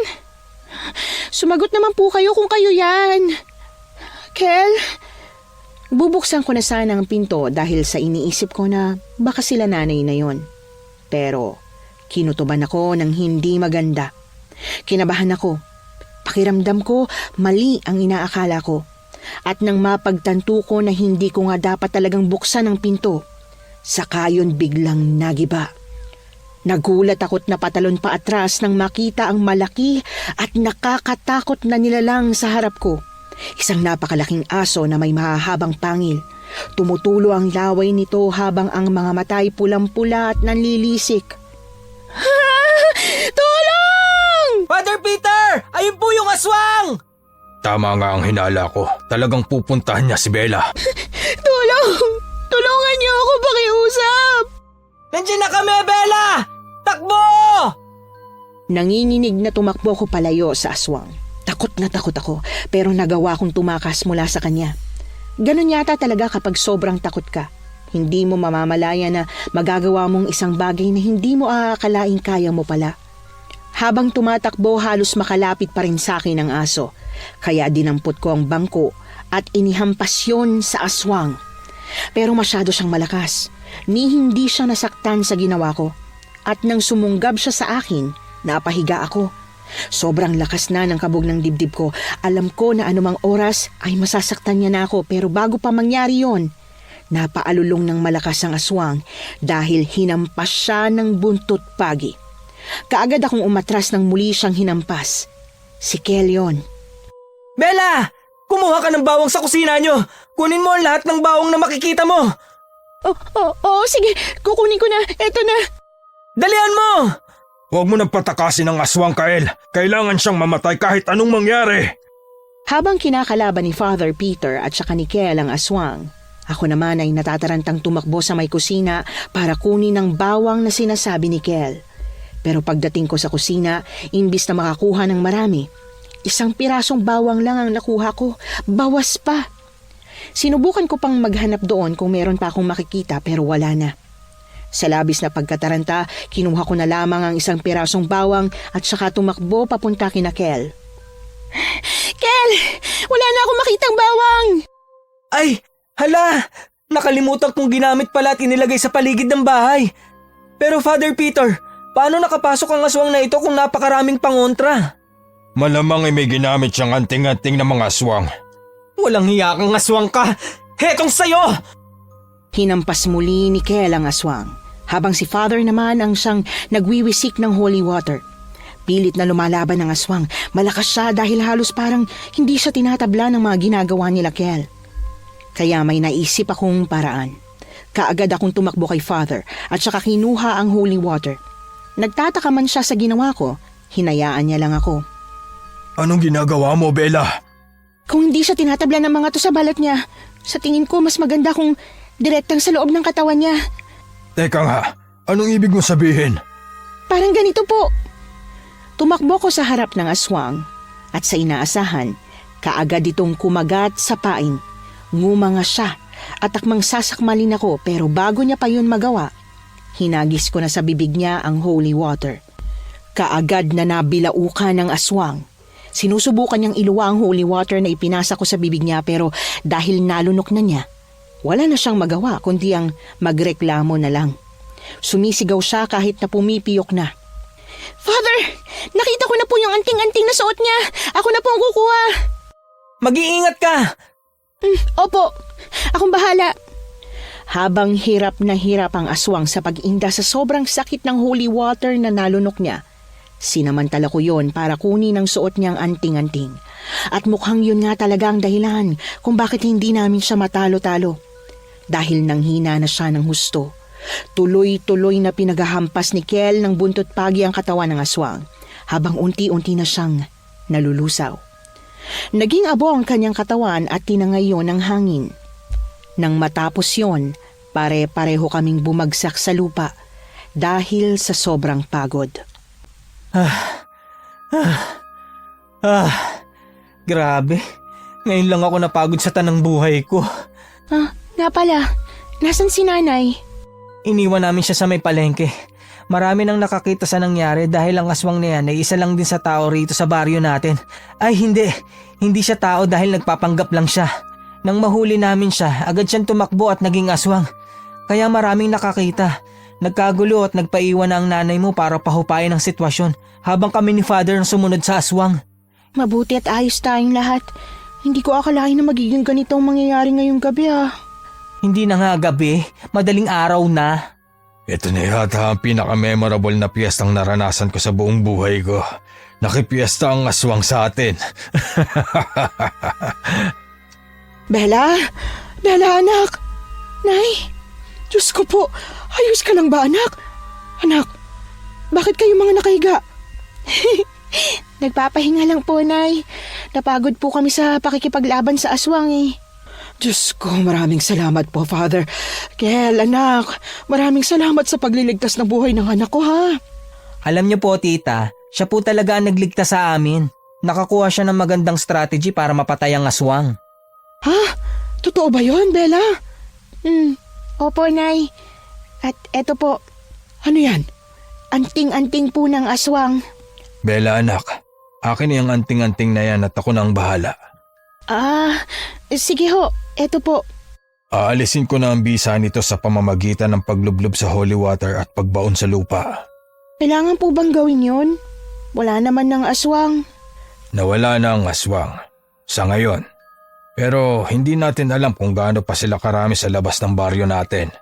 Sumagot naman po kayo kung kayo yan. Kel? Bubuksan ko na sana ang pinto dahil sa iniisip ko na baka sila nanay na yon. Pero kinutuban ako ng hindi maganda. Kinabahan ako. Pakiramdam ko mali ang inaakala ko. At nang mapagtanto ko na hindi ko nga dapat talagang buksan ang pinto, saka yun biglang nagiba. Nagulat ako't napatalon pa atras nang makita ang malaki at nakakatakot na nilalang sa harap ko. Isang napakalaking aso na may mahahabang pangil. Tumutulo ang laway nito habang ang mga matay pulang-pula at nanlilisik. Tulong! Father Peter! Ayun po yung aswang! Tama nga ang hinala ko. Talagang pupuntahan niya si Bella. Tulong! Tulungan niyo ako pakiusap! Nandiyan na kami, Bella! Takbo! Nanginginig na tumakbo ko palayo sa aswang. Takot na takot ako pero nagawa kong tumakas mula sa kanya. Ganon yata talaga kapag sobrang takot ka. Hindi mo mamamalaya na magagawa mong isang bagay na hindi mo aakalaing kaya mo pala. Habang tumatakbo halos makalapit pa rin sa akin ang aso. Kaya dinampot ko ang bangko at inihampas yun sa aswang. Pero masyado siyang malakas. Ni hindi siya nasaktan sa ginawa ko. At nang sumunggab siya sa akin, napahiga ako. Sobrang lakas na ng kabog ng dibdib ko. Alam ko na anumang oras ay masasaktan niya na ako pero bago pa mangyari yon, napaalulong ng malakas ang aswang dahil hinampas siya ng buntot pagi. Kaagad akong umatras nang muli siyang hinampas. Si Kel yon. Bella! Kumuha ka ng bawang sa kusina nyo! Kunin mo ang lahat ng bawang na makikita mo! Sige. Kukunin ko na. Eto na. Dalian mo! Huwag mo nang patakasin ang aswang, Kael. Kailangan siyang mamatay kahit anong mangyari. Habang kinakalaban ni Father Peter at saka ni Kel ang aswang, ako naman ay natatarantang tumakbo sa may kusina para kunin ang bawang na sinasabi ni Kel. Pero pagdating ko sa kusina, imbis na makakuha ng marami, isang pirasong bawang lang ang nakuha ko. Bawas pa. Sinubukan ko pang maghanap doon kung meron pa akong makikita pero wala na. Sa labis na pagkataranta, kinuha ko na lamang ang isang pirasong bawang at saka tumakbo papunta kina Kel. Kel! Wala na akong makitang bawang! Ay, hala! Nakalimutan kong ginamit pala at inilagay sa paligid ng bahay. Pero Father Peter, paano nakapasok ang aswang na ito kung napakaraming pangontra? Malamang ay may ginamit siyang anting-anting na mga aswang. Walang hiya kang aswang ka! Hetong sayo! Hinampas muli ni Kel ang aswang, habang si Father naman ang siyang nagwiwisik ng holy water. Pilit na lumalaban ang aswang. Malakas siya dahil halos parang hindi siya tinatabla ng mga ginagawa nila Kel. Kaya may naisip akong paraan. Kaagad akong tumakbo kay Father at saka kinuha ang holy water. Nagtataka man siya sa ginawa ko, hinayaan niya lang ako. Anong ginagawa mo, Bella? Kung hindi siya tinatabla ng mga to sa balat niya, sa tingin ko mas maganda kung direktang sa loob ng katawan niya. Teka nga, anong ibig mo sabihin? Parang ganito po. Tumakbo ko sa harap ng aswang at sa inaasahan, kaagad itong kumagat sa pain. Ngumanga siya at akmang sasakmalin ako pero bago niya pa yun magawa, hinagis ko na sa bibig niya ang holy water. Kaagad na nabilaukan ng aswang. Sinusubukan niyang iluwa ang holy water na ipinasa ko sa bibig niya pero dahil nalunok na niya, wala na siyang magawa kundi ang magreklamo na lang. Sumisigaw siya kahit na pumipiyok na. Father! Nakita ko na po yung anting-anting na suot niya! Ako na po ang kukuha! Mag-iingat ka! Opo, akong bahala. Habang hirap na hirap ang aswang sa pag-inda sa sobrang sakit ng holy water na nalunok niya, sinamantala ko yon para kunin ang suot niyang anting-anting. At mukhang yun nga talaga ang dahilan kung bakit hindi namin siya matalo-talo. Dahil nanghina na siya ng husto. Tuloy-tuloy na pinaghahampas ni Kel ng buntot pagi ang katawan ng aswang habang unti-unti na siyang nalulusaw. Naging abo ang kanyang katawan at tinangay yon ng hangin. Nang matapos yon, pare-pareho kaming bumagsak sa lupa dahil sa sobrang pagod. Grabe. Ngayon lang ako napagod sa tanang buhay ko. Nga pala, nasan si nanay? Iniwan namin siya sa may palengke. Marami nang nakakita sa nangyari dahil ang aswang na yan ay isa lang din sa tao rito sa baryo natin. Ay hindi, hindi siya tao dahil nagpapanggap lang siya. Nang mahuli namin siya, agad siyang tumakbo at naging aswang. Kaya maraming nakakita. Nagkagulo at nagpaiwan na ang nanay mo para pahupayin ang sitwasyon habang kami ni Father ang sumunod sa aswang. Mabuti at ayos tayong lahat. Hindi ko akalain na magiging ganito ang mangyayari ngayong gabi Hindi na nga gabi, madaling araw na. Ito na yata ang pinaka-memorable na piyestang naranasan ko sa buong buhay ko. Nakipiesta ang aswang sa atin. Bella! Bella, anak! Nay! Diyos ko po! Ayos ka lang ba, anak? Anak, bakit kayo mga nakahiga? Nagpapahinga lang po, Nay. Napagod po kami sa pakikipaglaban sa aswang Diyos ko, maraming salamat po, Father. Kel, anak, maraming salamat sa pagliligtas ng buhay ng anak ko, ha? Alam niyo po, tita, siya po talaga ang nagligtas sa amin. Nakakuha siya ng magandang strategy para mapatay ang aswang. Ha? Totoo ba yon, Bella? Opo, Nay. At eto po, Ano yan? anting-anting po ng aswang. Bella anak, akin yung anting-anting na yan at ako nang bahala. Sige ho, eto po. Aalisin ko na ang bisa nito sa pamamagitan ng paglublob sa holy water at pagbaon sa lupa. Kailangan po bang gawin yun? Wala naman ng aswang. Nawala na ang aswang. Sa ngayon. Pero hindi natin alam kung gaano pa sila karami sa labas ng baryo natin.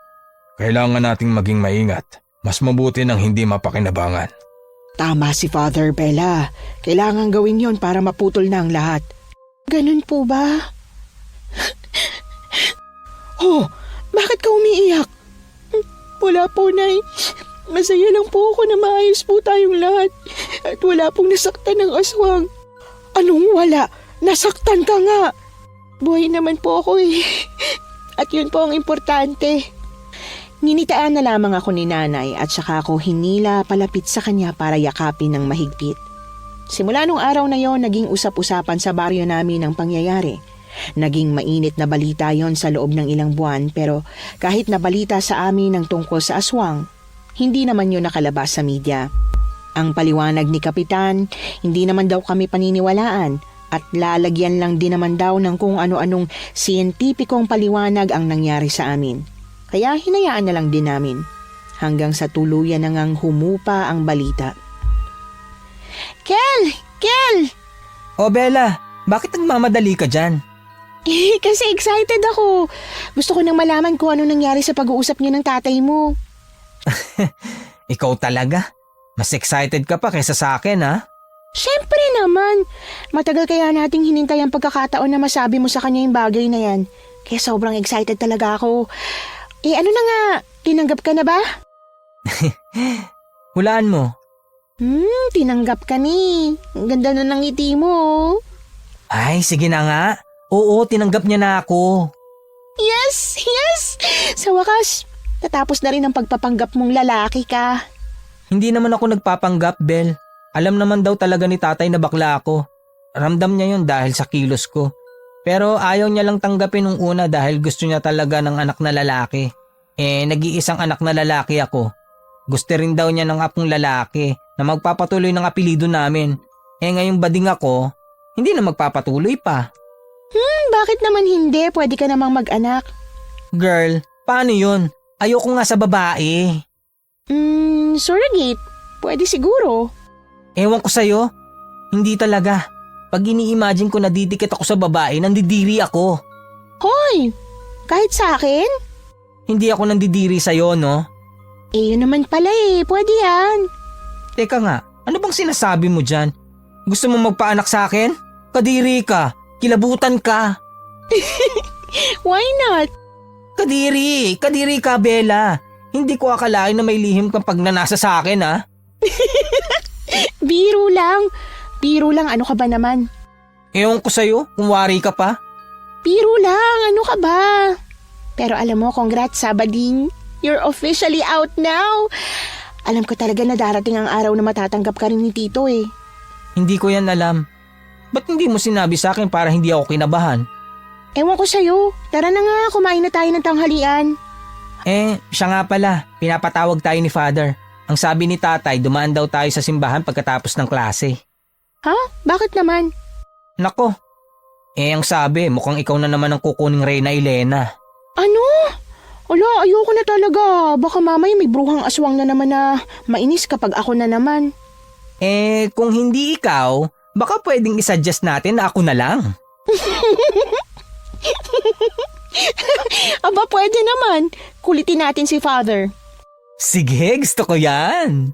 Kailangan nating maging maingat. Mas mabuti nang hindi mapakinabangan. Tama si Father, Bella. Kailangan gawin yon para maputol na ang lahat. Ganun po ba? Oh, bakit ka umiiyak? Wala po, Nay. Masaya lang po ako na maayos po tayong lahat. At wala pong nasaktan ng aswang. Anong wala? Nasaktan ka nga. Buhay naman po ako At yun po ang importante. Nginitaan na lamang ako ni nanay at saka ako hinila palapit sa kanya para yakapin ng mahigpit. Simula nung araw na yon, naging usap-usapan sa baryo namin ang pangyayari. Naging mainit na balita yon sa loob ng ilang buwan pero kahit nabalita sa amin ng tungkol sa aswang, hindi naman yun nakalabas sa media. Ang paliwanag ni Kapitan, hindi naman daw kami paniniwalaan at lalagyan lang din naman daw ng kung ano-anong siyentipikong paliwanag ang nangyari sa amin. Kaya hinayaan na lang din namin hanggang sa tuluyan na ngang humupa ang balita. Kel! Kel! O Bella, bakit nagmamadali ka dyan? Kasi excited ako. Gusto ko nang malaman kung ano nangyari sa pag-uusap niyo ng tatay mo. Ikaw talaga. Mas excited ka pa kaysa sa akin, ha? Siyempre naman. Matagal kaya nating hinintay ang pagkakataon na masabi mo sa kanya yung bagay na yan. Kaya sobrang excited talaga ako. Ano na nga? Tinanggap ka na ba? Hulaan mo. Tinanggap ka ni. Ang ganda na ng ngiti mo. Ay, sige na nga. Oo, tinanggap niya na ako. Yes! Yes! Sa wakas, natapos na rin ang pagpapanggap mong lalaki ka. Hindi naman ako nagpapanggap, Bel. Alam naman daw talaga ni tatay na bakla ako. Ramdam niya yun dahil sa kilos ko. Pero ayaw niya lang tanggapin nung una dahil gusto niya talaga ng anak na lalaki. Nag-iisang anak na lalaki ako. Gusto rin daw niya ng apong lalaki na magpapatuloy ng apelido namin. Ngayong bading ako, hindi na magpapatuloy pa. Bakit naman hindi? Pwede ka namang mag-anak. Girl, paano yun? Ayoko nga sa babae. Surrogate. Pwede siguro. Ewan ko sa'yo. Hindi talaga. Pag ini-imagine ko na didikit ako sa babae, nandidiri ako. Hoy! Kahit sa akin? Hindi ako nandidiri sa'yo, no? Yun naman pala Pwede yan. Teka nga, ano bang sinasabi mo dyan? Gusto mo magpaanak sa akin? Kadiri ka. Kilabutan ka. Why not? Kadiri ka, Bella. Hindi ko akalain na may lihim kang pagnanasa sa akin, ha? Biro lang. Biro lang, ano ka ba naman? Ewan ko sa'yo, kung wari ka pa. Biro lang, ano ka ba? Pero alam mo, congrats sa bading. You're officially out now. Alam ko talaga na darating ang araw na matatanggap ka rin ni Tito Hindi ko yan alam. Ba't hindi mo sinabi sa akin para hindi ako kinabahan? Ewan ko sa'yo. Tara na nga, kumain na tayo ng tanghalian. Siya nga pala, pinapatawag tayo ni Father. Ang sabi ni Tatay, dumaan daw tayo sa simbahan pagkatapos ng klase. Ha? Bakit naman? Nako, ang sabi, mukhang ikaw na naman ang kukuning Reyna Elena. Ano? Ala, ayoko na talaga. Baka mamaya may bruhang aswang na naman na mainis kapag ako na naman. Kung hindi ikaw, baka pwedeng isuggest natin na ako na lang. Aba, pwede naman. Kulitin natin si Father. Sige, gusto ko yan.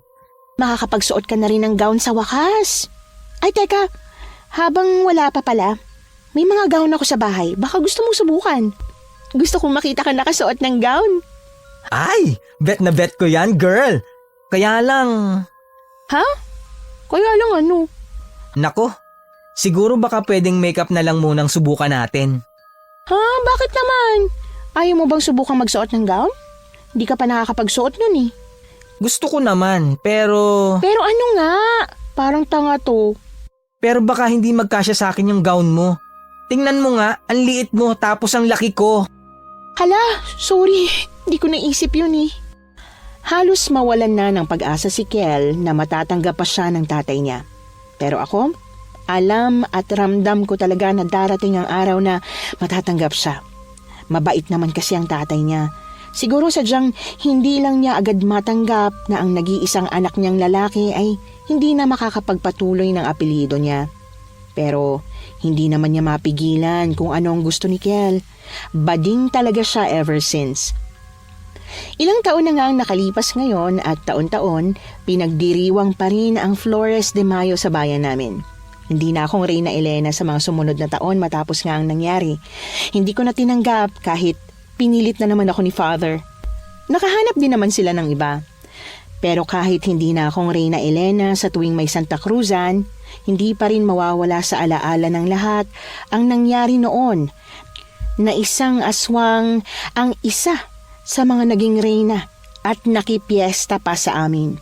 Makakapagsuot ka na rin ng gown sa wakas. Ay, teka. Habang wala pa pala, may mga gown ako sa bahay. Baka gusto mong subukan. Gusto kong makita ka nakasuot ng gown. Ay, bet na bet ko yan, girl. Kaya lang... Ha? Kaya lang ano? Nako, siguro baka pwedeng makeup na lang munang subukan natin. Ha? Bakit naman? Ayaw mo bang subukang magsuot ng gown? Hindi ka pa nakakapagsuot nun Gusto ko naman, pero... Pero ano nga? Parang tanga to. Pero baka hindi magkasya sa akin yung gown mo. Tingnan mo nga, ang liit mo tapos ang laki ko. Hala, sorry. Hindi ko naisip yun Halos mawalan na ng pag-asa si Kel na matatanggap pa siya ng tatay niya. Pero ako, alam at ramdam ko talaga na darating ang araw na matatanggap siya. Mabait naman kasi ang tatay niya. Siguro sadyang hindi lang niya agad matanggap na ang nag-iisang anak niyang lalaki ay hindi na makakapagpatuloy ng apelyido niya. Pero hindi naman niya mapigilan kung ano ang gusto ni Kel. Bading talaga siya ever since. Ilang taon na nga ang nakalipas ngayon at taon-taon, pinagdiriwang pa rin ang Flores de Mayo sa bayan namin. Hindi na akong Reyna Elena sa mga sumunod na taon matapos nga ang nangyari. Hindi ko na tinanggap kahit pinilit na naman ako ni Father. Nakahanap din naman sila ng iba. Pero kahit hindi na akong Reyna Elena sa tuwing may Santa Cruzan, hindi pa rin mawawala sa alaala ng lahat ang nangyari noon na isang aswang ang isa sa mga naging reyna at nakipiesta pa sa amin.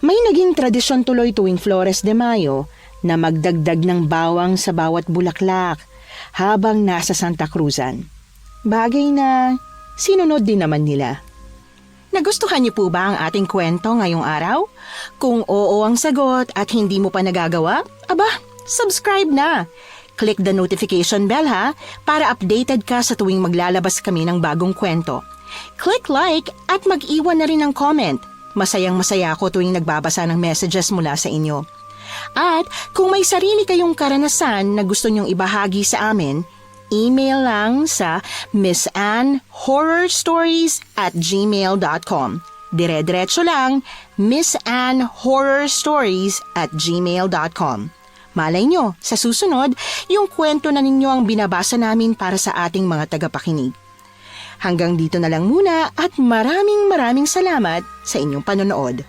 May naging tradisyon tuloy tuwing Flores de Mayo na magdagdag ng bawang sa bawat bulaklak habang nasa Santa Cruzan. Bagay na sinunod din naman nila. Nagustuhan niyo po ba ang ating kwento ngayong araw? Kung oo ang sagot at hindi mo pa nagagawa, aba, subscribe na! Click the notification bell ha, para updated ka sa tuwing maglalabas kami ng bagong kwento. Click like at mag-iwan na rin ng comment. Masayang-masaya ako tuwing nagbabasa ng messages mula sa inyo. At kung may sarili kayong karanasan na gusto nyong ibahagi sa amin, email lang sa missanhorrorstories@gmail.com. Dire-diretso lang, missanhorrorstories@gmail.com. Malay nyo, sa susunod, yung kwento na ninyo ang binabasa namin para sa ating mga tagapakinig. Hanggang dito na lang muna at maraming salamat sa inyong panonood.